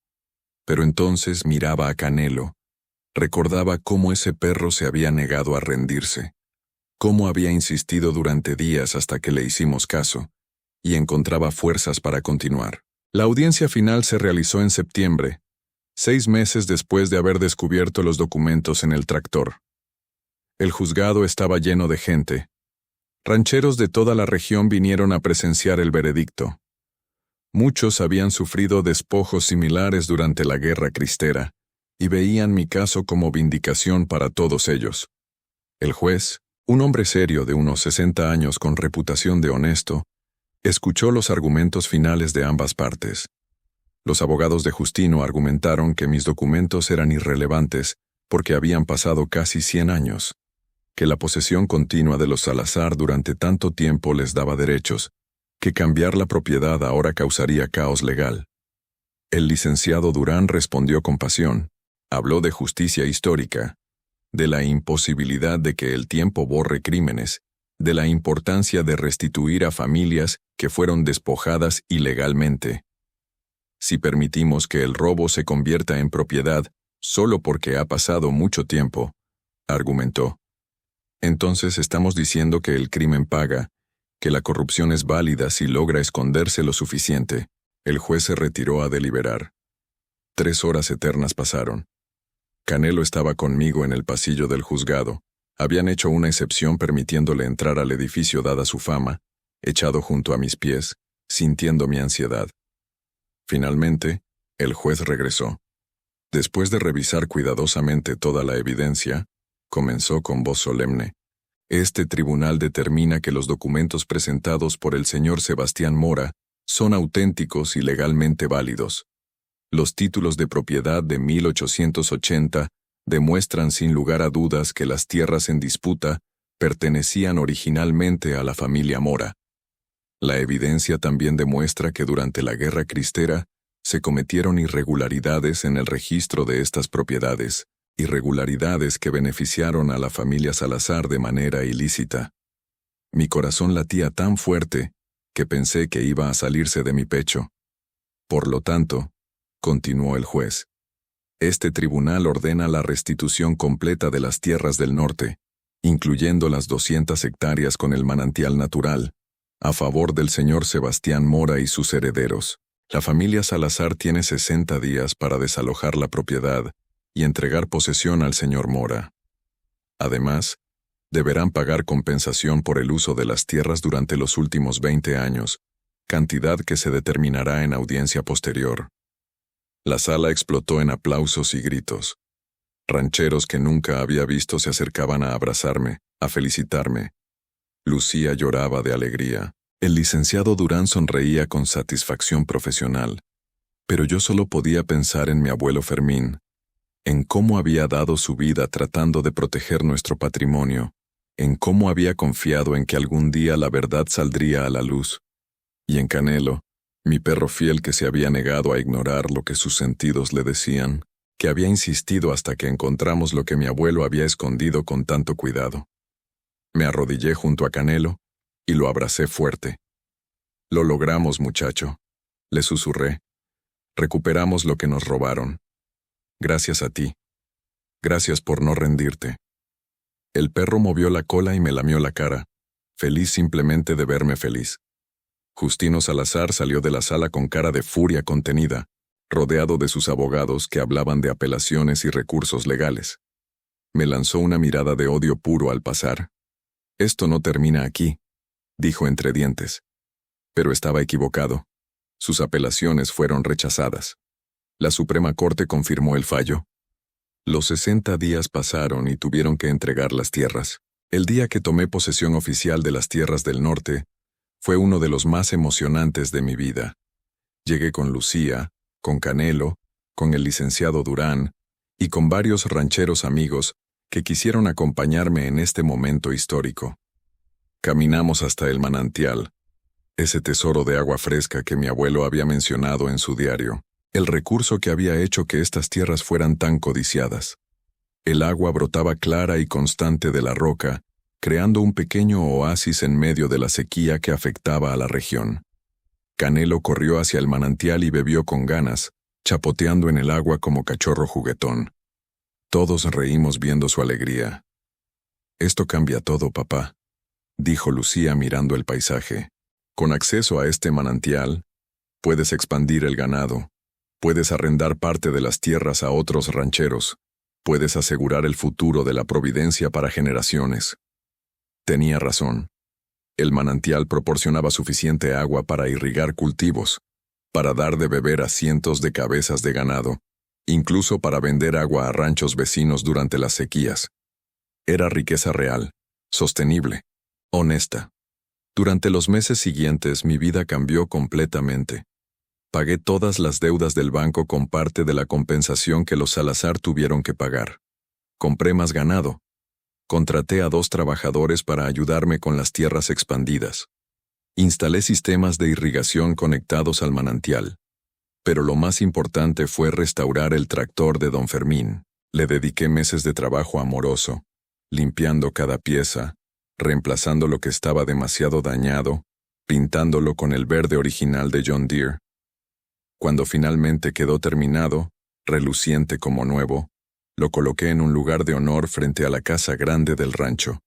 A: Pero entonces miraba a Canelo. Recordaba cómo ese perro se había negado a rendirse, cómo había insistido durante días hasta que le hicimos caso, y encontraba fuerzas para continuar. La audiencia final se realizó en septiembre, 6 meses después de haber descubierto los documentos en el tractor. El juzgado estaba lleno de gente. Rancheros de toda la región vinieron a presenciar el veredicto. Muchos habían sufrido despojos similares durante la Guerra Cristera, y veían mi caso como vindicación para todos ellos. El juez, un hombre serio de unos 60 años con reputación de honesto, escuchó los argumentos finales de ambas partes. Los abogados de Justino argumentaron que mis documentos eran irrelevantes porque habían pasado casi 100 años, que la posesión continua de los Salazar durante tanto tiempo les daba derechos, que cambiar la propiedad ahora causaría caos legal. El licenciado Durán respondió con pasión. Habló de justicia histórica, de la imposibilidad de que el tiempo borre crímenes, de la importancia de restituir a familias que fueron despojadas ilegalmente. si permitimos que el robo se convierta en propiedad solo porque ha pasado mucho tiempo, argumentó. Entonces estamos diciendo que el crimen paga, que la corrupción es válida si logra esconderse lo suficiente. El juez se retiró a deliberar. 3 horas eternas pasaron. Canelo estaba conmigo en el pasillo del juzgado. Habían hecho una excepción permitiéndole entrar al edificio dada su fama, echado junto a mis pies, sintiendo mi ansiedad. Finalmente, el juez regresó. Después de revisar cuidadosamente toda la evidencia, comenzó con voz solemne. Este tribunal determina que los documentos presentados por el señor Sebastián Mora son auténticos y legalmente válidos. Los títulos de propiedad de 1880 demuestran sin lugar a dudas que las tierras en disputa pertenecían originalmente a la familia Mora. La evidencia también demuestra que durante la Guerra Cristera se cometieron irregularidades en el registro de estas propiedades, irregularidades que beneficiaron a la familia Salazar de manera ilícita. Mi corazón latía tan fuerte que pensé que iba a salirse de mi pecho. Por lo tanto, continuó el juez, este tribunal ordena la restitución completa de las tierras del norte, incluyendo las 200 hectáreas con el manantial natural, a favor del señor Sebastián Mora y sus herederos. La familia Salazar tiene 60 días para desalojar la propiedad y entregar posesión al señor Mora. Además, deberán pagar compensación por el uso de las tierras durante los últimos 20 años, cantidad que se determinará en audiencia posterior. La sala explotó en aplausos y gritos. Rancheros que nunca había visto se acercaban a abrazarme, a felicitarme. Lucía lloraba de alegría. El licenciado Durán sonreía con satisfacción profesional. Pero yo solo podía pensar en mi abuelo Fermín, en cómo había dado su vida tratando de proteger nuestro patrimonio, en cómo había confiado en que algún día la verdad saldría a la luz. Y en Canelo, mi perro fiel que se había negado a ignorar lo que sus sentidos le decían, que había insistido hasta que encontramos lo que mi abuelo había escondido con tanto cuidado. Me arrodillé junto a Canelo y lo abracé fuerte. Lo logramos, muchacho, le susurré. Recuperamos lo que nos robaron. Gracias a ti. Gracias por no rendirte. El perro movió la cola y me lamió la cara, feliz simplemente de verme feliz. Justino Salazar salió de la sala con cara de furia contenida, rodeado de sus abogados que hablaban de apelaciones y recursos legales. Me lanzó una mirada de odio puro al pasar. Esto no termina aquí, dijo entre dientes. Pero estaba equivocado. Sus apelaciones fueron rechazadas. La Suprema Corte confirmó el fallo. Los 60 días pasaron y tuvieron que entregar las tierras. El día que tomé posesión oficial de las tierras del norte fue uno de los más emocionantes de mi vida. Llegué con Lucía, con Canelo, con el licenciado Durán y con varios rancheros amigos que quisieron acompañarme en este momento histórico. Caminamos hasta el manantial, ese tesoro de agua fresca que mi abuelo había mencionado en su diario, el recurso que había hecho que estas tierras fueran tan codiciadas. El agua brotaba clara y constante de la roca, creando un pequeño oasis en medio de la sequía que afectaba a la región. Canelo corrió hacia el manantial y bebió con ganas, chapoteando en el agua como cachorro juguetón. Todos reímos viendo su alegría. «Esto cambia todo, papá», dijo Lucía mirando el paisaje. «Con acceso a este manantial, puedes expandir el ganado, puedes arrendar parte de las tierras a otros rancheros, puedes asegurar el futuro de la providencia para generaciones». Tenía razón. El manantial proporcionaba suficiente agua para irrigar cultivos, para dar de beber a cientos de cabezas de ganado, incluso para vender agua a ranchos vecinos durante las sequías. Era riqueza real, sostenible, honesta. Durante los meses siguientes mi vida cambió completamente. Pagué todas las deudas del banco con parte de la compensación que los Salazar tuvieron que pagar. Compré más ganado. Contraté a 2 trabajadores para ayudarme con las tierras expandidas. Instalé sistemas de irrigación conectados al manantial. Pero lo más importante fue restaurar el tractor de don Fermín. Le dediqué meses de trabajo amoroso, limpiando cada pieza, reemplazando lo que estaba demasiado dañado, pintándolo con el verde original de John Deere. Cuando finalmente quedó terminado, reluciente como nuevo, lo coloqué en un lugar de honor frente a la casa grande del rancho.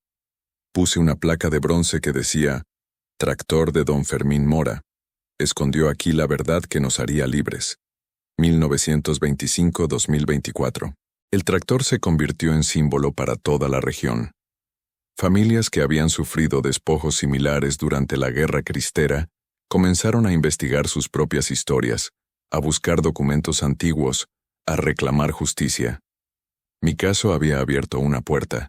A: Puse una placa de bronce que decía, Tractor de Don Fermín Mora. Escondió aquí la verdad que nos haría libres. 1925-2024. El tractor se convirtió en símbolo para toda la región. Familias que habían sufrido despojos similares durante la Guerra Cristera comenzaron a investigar sus propias historias, a buscar documentos antiguos, a reclamar justicia. Mi caso había abierto una puerta.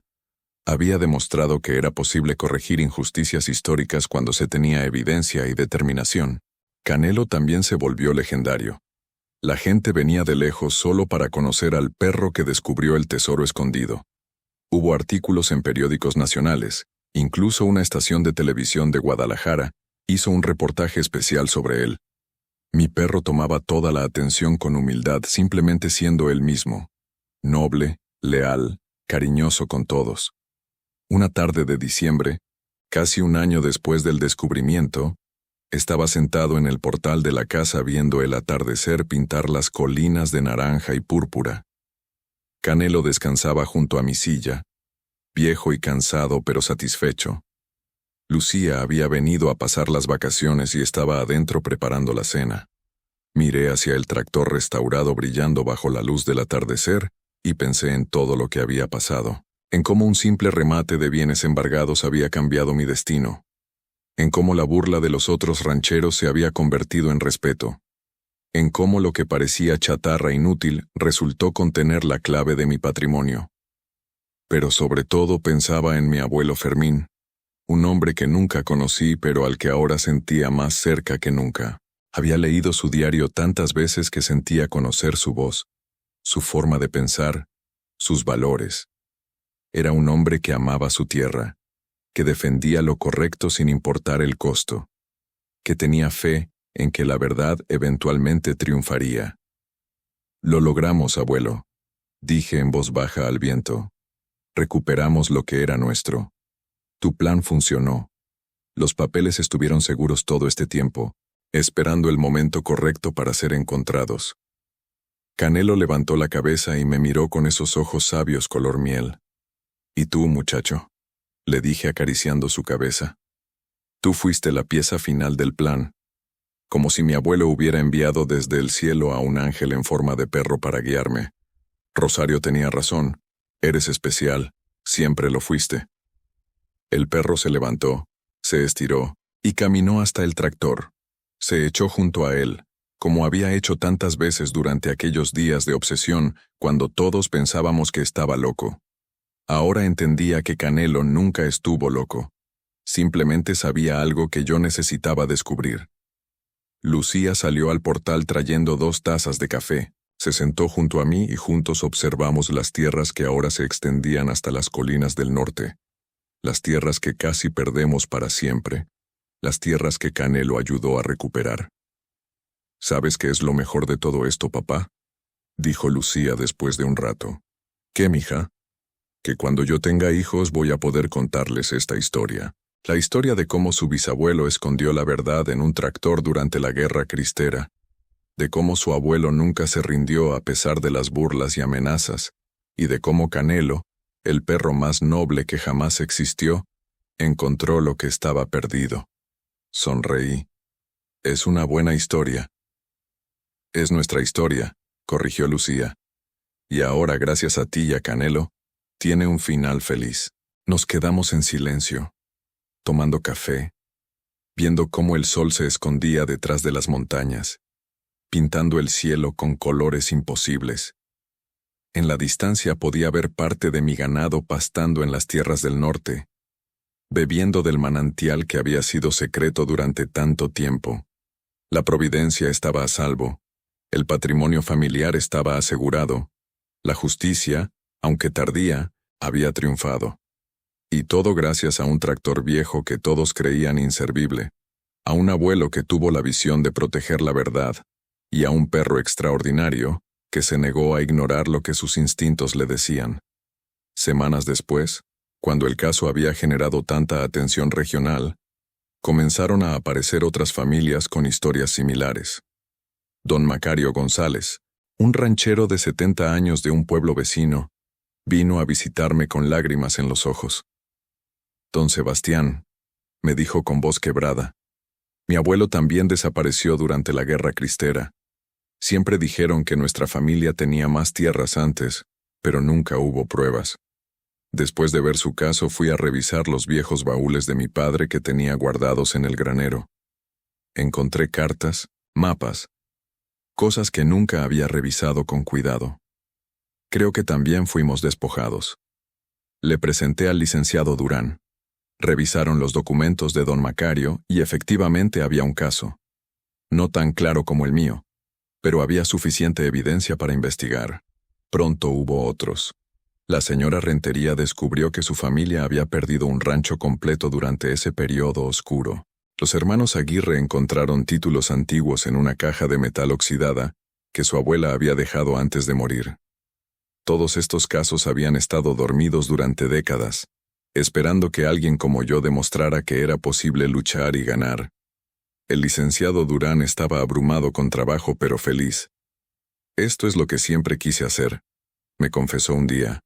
A: Había demostrado que era posible corregir injusticias históricas cuando se tenía evidencia y determinación. Canelo también se volvió legendario. La gente venía de lejos solo para conocer al perro que descubrió el tesoro escondido. Hubo artículos en periódicos nacionales, incluso una estación de televisión de Guadalajara hizo un reportaje especial sobre él. Mi perro tomaba toda la atención con humildad, simplemente siendo él mismo. Noble, leal, cariñoso con todos. Una tarde de diciembre, casi un año después del descubrimiento, estaba sentado en el portal de la casa viendo el atardecer pintar las colinas de naranja y púrpura. Canelo descansaba junto a mi silla, viejo y cansado pero satisfecho. Lucía había venido a pasar las vacaciones y estaba adentro preparando la cena. Miré hacia el tractor restaurado brillando bajo la luz del atardecer y pensé en todo lo que había pasado, en cómo un simple remate de bienes embargados había cambiado mi destino, en cómo la burla de los otros rancheros se había convertido en respeto, en cómo lo que parecía chatarra inútil resultó contener la clave de mi patrimonio. Pero sobre todo pensaba en mi abuelo Fermín, un hombre que nunca conocí pero al que ahora sentía más cerca que nunca. Había leído su diario tantas veces que sentía conocer su voz, su forma de pensar, sus valores. Era un hombre que amaba su tierra, que defendía lo correcto sin importar el costo, que tenía fe en que la verdad eventualmente triunfaría. Lo logramos, abuelo, dije en voz baja al viento. Recuperamos lo que era nuestro. Tu plan funcionó. Los papeles estuvieron seguros todo este tiempo, esperando el momento correcto para ser encontrados. Canelo levantó la cabeza y me miró con esos ojos sabios color miel. ¿Y tú, muchacho?, le dije acariciando su cabeza. Tú fuiste la pieza final del plan, como si mi abuelo hubiera enviado desde el cielo a un ángel en forma de perro para guiarme. Rosario tenía razón, eres especial, siempre lo fuiste. El perro se levantó, se estiró y caminó hasta el tractor. Se echó junto a él, como había hecho tantas veces durante aquellos días de obsesión cuando todos pensábamos que estaba loco. Ahora entendía que Canelo nunca estuvo loco. Simplemente sabía algo que yo necesitaba descubrir. Lucía salió al portal trayendo 2 tazas de café. Se sentó junto a mí y juntos observamos las tierras que ahora se extendían hasta las colinas del norte. Las tierras que casi perdemos para siempre. Las tierras que Canelo ayudó a recuperar. ¿Sabes qué es lo mejor de todo esto, papá?, dijo Lucía después de un rato. ¿Qué, mija? Que cuando yo tenga hijos voy a poder contarles esta historia. La historia de cómo su bisabuelo escondió la verdad en un tractor durante la Guerra Cristera. De cómo su abuelo nunca se rindió a pesar de las burlas y amenazas. Y de cómo Canelo, el perro más noble que jamás existió, encontró lo que estaba perdido. Sonreí. Es una buena historia. Es nuestra historia, corrigió Lucía. Y ahora, gracias a ti y a Canelo, tiene un final feliz. Nos quedamos en silencio, tomando café, viendo cómo el sol se escondía detrás de las montañas, pintando el cielo con colores imposibles. En la distancia podía ver parte de mi ganado pastando en las tierras del norte, bebiendo del manantial que había sido secreto durante tanto tiempo. La providencia estaba a salvo, el patrimonio familiar estaba asegurado, la justicia, aunque tardía, había triunfado. Y todo gracias a un tractor viejo que todos creían inservible, a un abuelo que tuvo la visión de proteger la verdad, y a un perro extraordinario que se negó a ignorar lo que sus instintos le decían. Semanas después, cuando el caso había generado tanta atención regional, comenzaron a aparecer otras familias con historias similares. Don Macario González, un ranchero de 70 años de un pueblo vecino, vino a visitarme con lágrimas en los ojos. Don Sebastián, me dijo con voz quebrada, mi abuelo también desapareció durante la Guerra Cristera. Siempre dijeron que nuestra familia tenía más tierras antes, pero nunca hubo pruebas. Después de ver su caso fui a revisar los viejos baúles de mi padre que tenía guardados en el granero. Encontré cartas, mapas, cosas que nunca había revisado con cuidado. Creo que también fuimos despojados. Le presenté al licenciado Durán. Revisaron los documentos de don Macario y efectivamente había un caso. No tan claro como el mío, pero había suficiente evidencia para investigar. Pronto hubo otros. La señora Rentería descubrió que su familia había perdido un rancho completo durante ese periodo oscuro. Los hermanos Aguirre encontraron títulos antiguos en una caja de metal oxidada que su abuela había dejado antes de morir. Todos estos casos habían estado dormidos durante décadas, esperando que alguien como yo demostrara que era posible luchar y ganar. El licenciado Durán estaba abrumado con trabajo pero feliz. Esto es lo que siempre quise hacer, me confesó un día.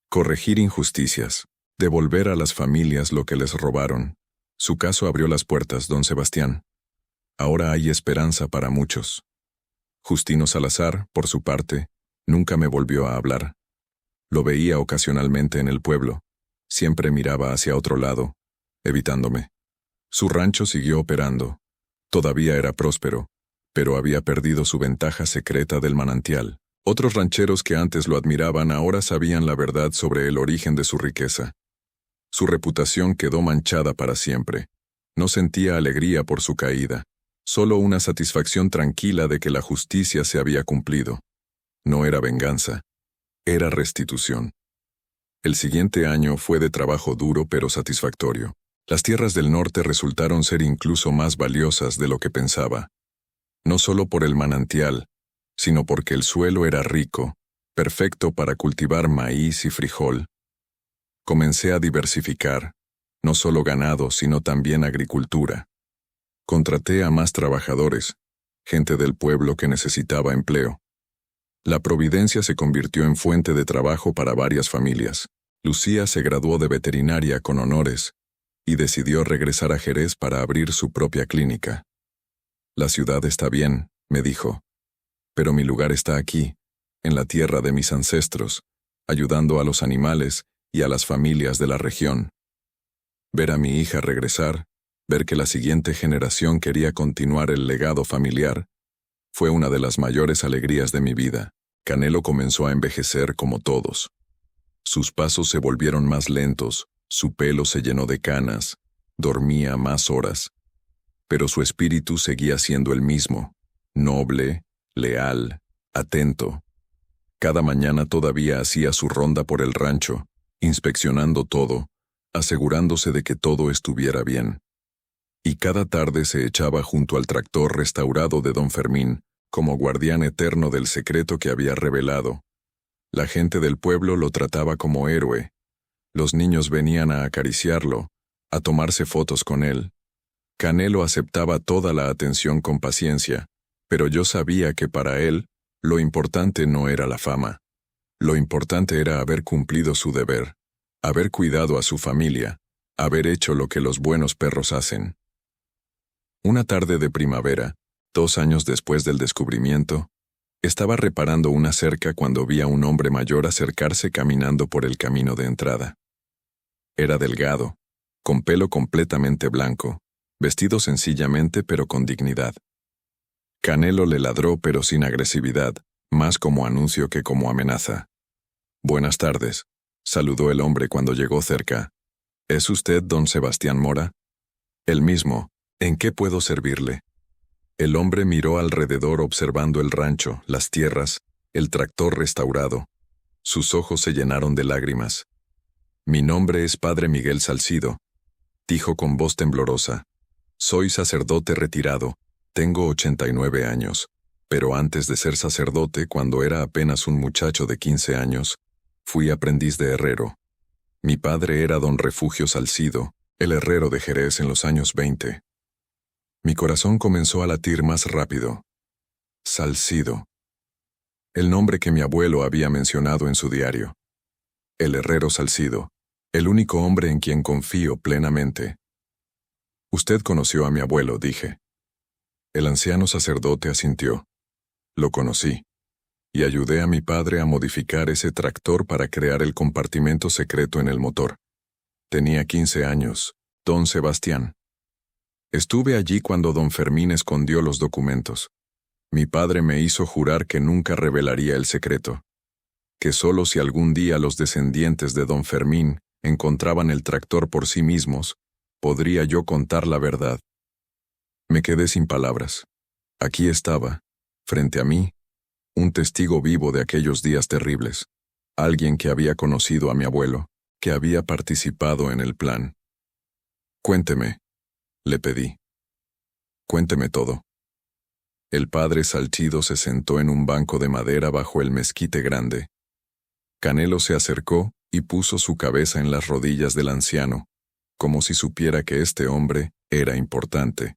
A: Corregir injusticias, devolver a las familias lo que les robaron. Su caso abrió las puertas, don Sebastián. Ahora hay esperanza para muchos. Justino Salazar, por su parte, nunca me volvió a hablar. Lo veía ocasionalmente en el pueblo. Siempre miraba hacia otro lado, evitándome. Su rancho siguió operando. Todavía era próspero, pero había perdido su ventaja secreta del manantial. Otros rancheros que antes lo admiraban ahora sabían la verdad sobre el origen de su riqueza. Su reputación quedó manchada para siempre. No sentía alegría por su caída, solo una satisfacción tranquila de que la justicia se había cumplido. No era venganza, era restitución. El siguiente año fue de trabajo duro pero satisfactorio. Las tierras del norte resultaron ser incluso más valiosas de lo que pensaba. No solo por el manantial, sino porque el suelo era rico, perfecto para cultivar maíz y frijol. Comencé a diversificar, no solo ganado, sino también agricultura. Contraté a más trabajadores, gente del pueblo que necesitaba empleo. La Providencia se convirtió en fuente de trabajo para varias familias. Lucía se graduó de veterinaria con honores y decidió regresar a Jerez para abrir su propia clínica. La ciudad está bien, me dijo, pero mi lugar está aquí, en la tierra de mis ancestros, ayudando a los animales y a las familias de la región. Ver a mi hija regresar, ver que la siguiente generación quería continuar el legado familiar, fue una de las mayores alegrías de mi vida. Canelo comenzó a envejecer como todos. Sus pasos se volvieron más lentos, su pelo se llenó de canas, dormía más horas. Pero su espíritu seguía siendo el mismo, noble, leal, atento. Cada mañana todavía hacía su ronda por el rancho, inspeccionando todo, asegurándose de que todo estuviera bien. Y cada tarde se echaba junto al tractor restaurado de don Fermín, como guardián eterno del secreto que había revelado. La gente del pueblo lo trataba como héroe. Los niños venían a acariciarlo, a tomarse fotos con él. Canelo aceptaba toda la atención con paciencia, pero yo sabía que para él, lo importante no era la fama. Lo importante era haber cumplido su deber, haber cuidado a su familia, haber hecho lo que los buenos perros hacen. Una tarde de primavera, 2 años después del descubrimiento, estaba reparando una cerca cuando vi a un hombre mayor acercarse caminando por el camino de entrada. Era delgado, con pelo completamente blanco, vestido sencillamente pero con dignidad. Canelo le ladró pero sin agresividad, más como anuncio que como amenaza. «Buenas tardes», saludó el hombre cuando llegó cerca. «¿Es usted don Sebastián Mora?» «El mismo. ¿En qué puedo servirle?» El hombre miró alrededor observando el rancho, las tierras, el tractor restaurado. Sus ojos se llenaron de lágrimas. «Mi nombre es Padre Miguel Salcido», dijo con voz temblorosa. «Soy sacerdote retirado, tengo 89 años, pero antes de ser sacerdote, cuando era apenas un muchacho de 15 años, fui aprendiz de herrero. Mi padre era don Refugio Salcido, el herrero de Jerez en los años 20. Mi corazón comenzó a latir más rápido. Salcido. El nombre que mi abuelo había mencionado en su diario. El herrero Salcido, el único hombre en quien confío plenamente. Usted conoció a mi abuelo, dije. El anciano sacerdote asintió. Lo conocí. Y ayudé a mi padre a modificar ese tractor para crear el compartimento secreto en el motor. Tenía 15 años, don Sebastián. Estuve allí cuando don Fermín escondió los documentos. Mi padre me hizo jurar que nunca revelaría el secreto. Que solo si algún día los descendientes de don Fermín encontraban el tractor por sí mismos, podría yo contar la verdad. Me quedé sin palabras. Aquí estaba, frente a mí, un testigo vivo de aquellos días terribles. Alguien que había conocido a mi abuelo, que había participado en el plan. Cuénteme, le pedí. Cuénteme todo. El padre Salcido se sentó en un banco de madera bajo el mezquite grande. Canelo se acercó y puso su cabeza en las rodillas del anciano, como si supiera que este hombre era importante.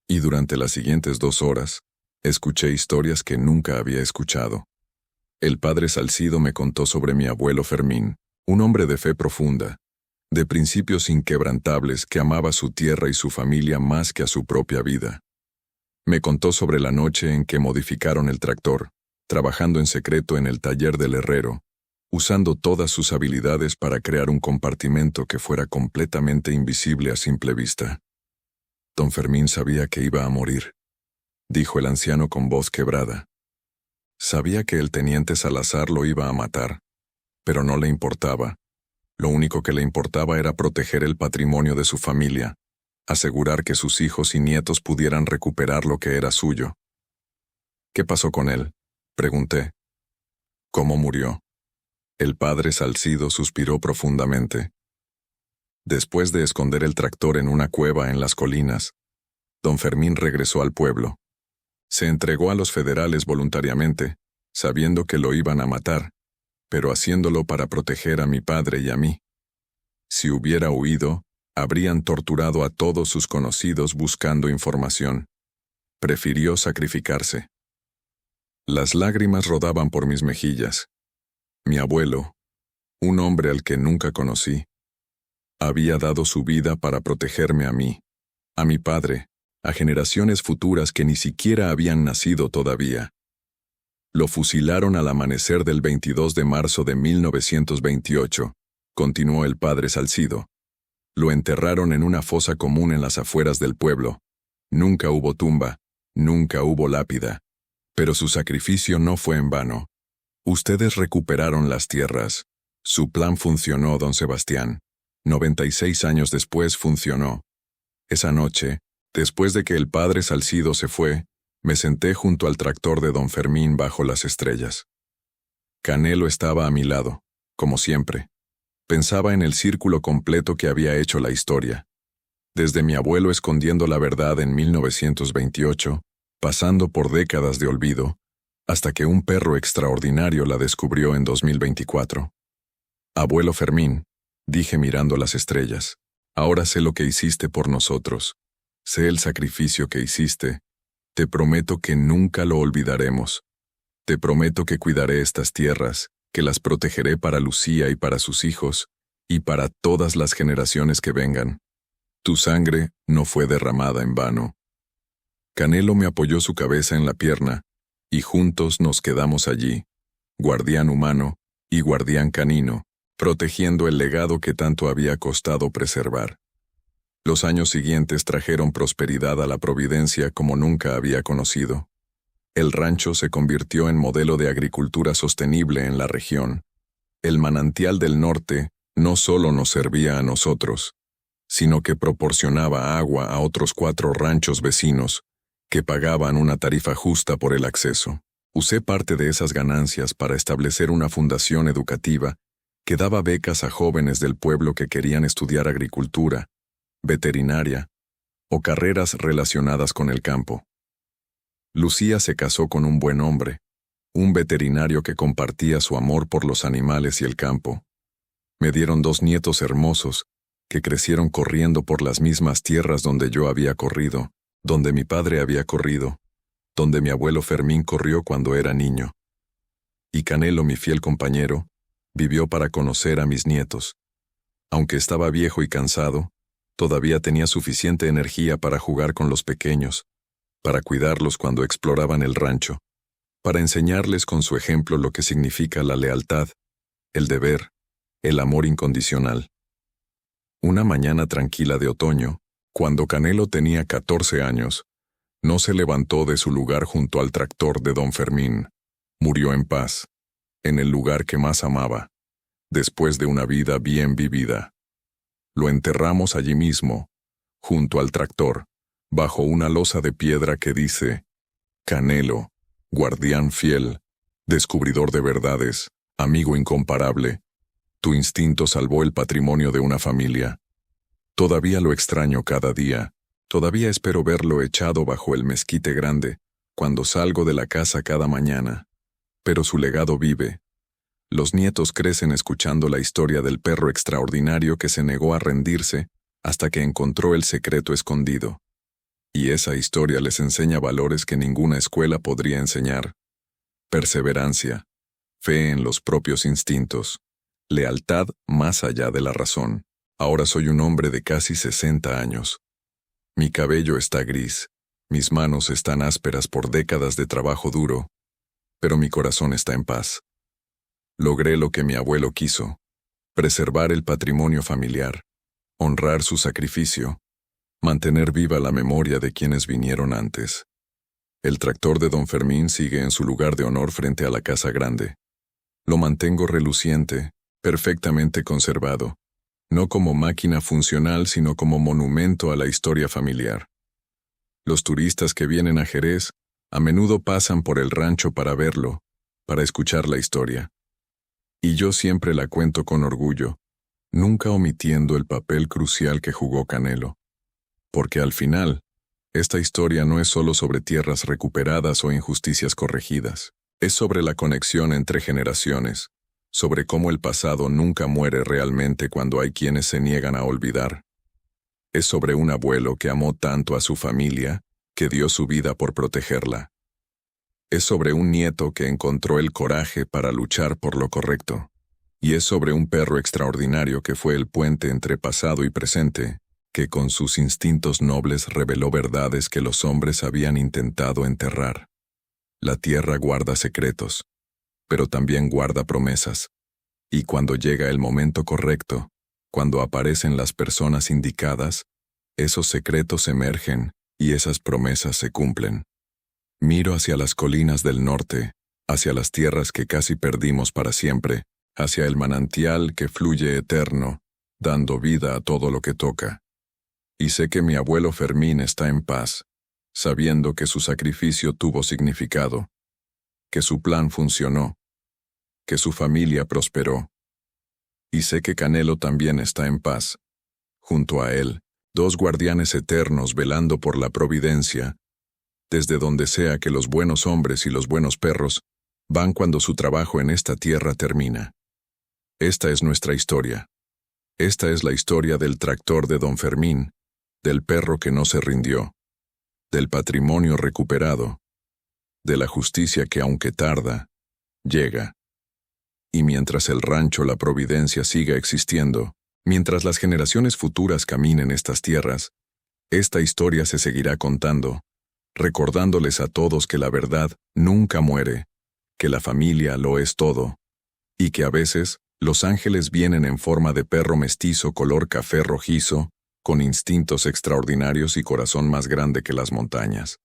A: Y durante las siguientes 2 horas, escuché historias que nunca había escuchado. El padre Salcido me contó sobre mi abuelo Fermín, un hombre de fe profunda, de principios inquebrantables que amaba su tierra y su familia más que a su propia vida. Me contó sobre la noche en que modificaron el tractor, trabajando en secreto en el taller del herrero, usando todas sus habilidades para crear un compartimento que fuera completamente invisible a simple vista. Don Fermín sabía que iba a morir, dijo el anciano con voz quebrada. Sabía que el teniente Salazar lo iba a matar, pero no le importaba. Lo único que le importaba era proteger el patrimonio de su familia, asegurar que sus hijos y nietos pudieran recuperar lo que era suyo. ¿Qué pasó con él?, pregunté. ¿Cómo murió? El padre Salcido suspiró profundamente. Después de esconder el tractor en una cueva en las colinas, don Fermín regresó al pueblo. Se entregó a los federales voluntariamente, sabiendo que lo iban a matar, pero haciéndolo para proteger a mi padre y a mí. Si hubiera huido, habrían torturado a todos sus conocidos buscando información. Prefirió sacrificarse. Las lágrimas rodaban por mis mejillas. Mi abuelo, un hombre al que nunca conocí, había dado su vida para protegerme a mí, a mi padre, a generaciones futuras que ni siquiera habían nacido todavía. Lo fusilaron al amanecer del 22 de marzo de 1928, continuó el padre Salcido. Lo enterraron en una fosa común en las afueras del pueblo. Nunca hubo tumba, nunca hubo lápida. Pero su sacrificio no fue en vano. Ustedes recuperaron las tierras. Su plan funcionó, don Sebastián. 96 años después funcionó. Esa noche, después de que el padre Salcido se fue, me senté junto al tractor de don Fermín bajo las estrellas. Canelo estaba a mi lado, como siempre. Pensaba en el círculo completo que había hecho la historia. Desde mi abuelo escondiendo la verdad en 1928, pasando por décadas de olvido, hasta que un perro extraordinario la descubrió en 2024. Abuelo Fermín, dije mirando las estrellas, ahora sé lo que hiciste por nosotros. Sé el sacrificio que hiciste. Te prometo que nunca lo olvidaremos. Te prometo que cuidaré estas tierras, que las protegeré para Lucía y para sus hijos, y para todas las generaciones que vengan. Tu sangre no fue derramada en vano. Canelo me apoyó su cabeza en la pierna, y juntos nos quedamos allí, guardián humano y guardián canino, protegiendo el legado que tanto había costado preservar. Los años siguientes trajeron prosperidad a la Providencia como nunca había conocido. El rancho se convirtió en modelo de agricultura sostenible en la región. El manantial del norte no solo nos servía a nosotros, sino que proporcionaba agua a otros 4 ranchos vecinos, que pagaban una tarifa justa por el acceso. Usé parte de esas ganancias para establecer una fundación educativa que daba becas a jóvenes del pueblo que querían estudiar agricultura, veterinaria o carreras relacionadas con el campo. Lucía se casó con un buen hombre, un veterinario que compartía su amor por los animales y el campo. Me dieron 2 nietos hermosos, que crecieron corriendo por las mismas tierras donde yo había corrido, donde mi padre había corrido. donde mi abuelo Fermín corrió cuando era niño. Y Canelo, mi fiel compañero, vivió para conocer a mis nietos. Aunque estaba viejo y cansado, todavía tenía suficiente energía para jugar con los pequeños, para cuidarlos cuando exploraban el rancho, para enseñarles con su ejemplo lo que significa la lealtad, el deber, el amor incondicional. Una mañana tranquila de otoño, cuando Canelo tenía 14 años, no se levantó de su lugar junto al tractor de don Fermín. Murió en paz, en el lugar que más amaba, después de una vida bien vivida. Lo enterramos allí mismo, junto al tractor, bajo una losa de piedra que dice: Canelo, guardián fiel, descubridor de verdades, amigo incomparable, tu instinto salvó el patrimonio de una familia. Todavía lo extraño cada día, todavía espero verlo echado bajo el mezquite grande, cuando salgo de la casa cada mañana. Pero su legado vive. Los nietos crecen escuchando la historia del perro extraordinario que se negó a rendirse hasta que encontró el secreto escondido. Y esa historia les enseña valores que ninguna escuela podría enseñar: perseverancia, fe en los propios instintos, lealtad más allá de la razón. Ahora soy un hombre de casi 60 años. Mi cabello está gris, mis manos están ásperas por décadas de trabajo duro, pero mi corazón está en paz. Logré lo que mi abuelo quiso: preservar el patrimonio familiar, honrar su sacrificio, mantener viva la memoria de quienes vinieron antes. El tractor de don Fermín sigue en su lugar de honor frente a la casa grande. Lo mantengo reluciente, perfectamente conservado, no como máquina funcional sino como monumento a la historia familiar. Los turistas que vienen a Jerez a menudo pasan por el rancho para verlo, para escuchar la historia. Y yo siempre la cuento con orgullo, nunca omitiendo el papel crucial que jugó Canelo. Porque al final, esta historia no es solo sobre tierras recuperadas o injusticias corregidas, es sobre la conexión entre generaciones, sobre cómo el pasado nunca muere realmente cuando hay quienes se niegan a olvidar. Es sobre un abuelo que amó tanto a su familia, que dio su vida por protegerla. Es sobre un nieto que encontró el coraje para luchar por lo correcto. Y es sobre un perro extraordinario que fue el puente entre pasado y presente, que con sus instintos nobles reveló verdades que los hombres habían intentado enterrar. La tierra guarda secretos, pero también guarda promesas. Y cuando llega el momento correcto, cuando aparecen las personas indicadas, esos secretos emergen y esas promesas se cumplen. Miro hacia las colinas del norte, hacia las tierras que casi perdimos para siempre, hacia el manantial que fluye eterno, dando vida a todo lo que toca. Y sé que mi abuelo Fermín está en paz, sabiendo que su sacrificio tuvo significado, que su plan funcionó, que su familia prosperó. Y sé que Canelo también está en paz. Junto a él, dos guardianes eternos velando por la providencia, desde donde sea que los buenos hombres y los buenos perros van cuando su trabajo en esta tierra termina. Esta es nuestra historia. Esta es la historia del tractor de don Fermín, del perro que no se rindió, del patrimonio recuperado, de la justicia que aunque tarda, llega. Y mientras el rancho La Providencia siga existiendo, mientras las generaciones futuras caminen estas tierras, esta historia se seguirá contando, recordándoles a todos que la verdad nunca muere, que la familia lo es todo, y que a veces los ángeles vienen en forma de perro mestizo color café rojizo, con instintos extraordinarios y corazón más grande que las montañas.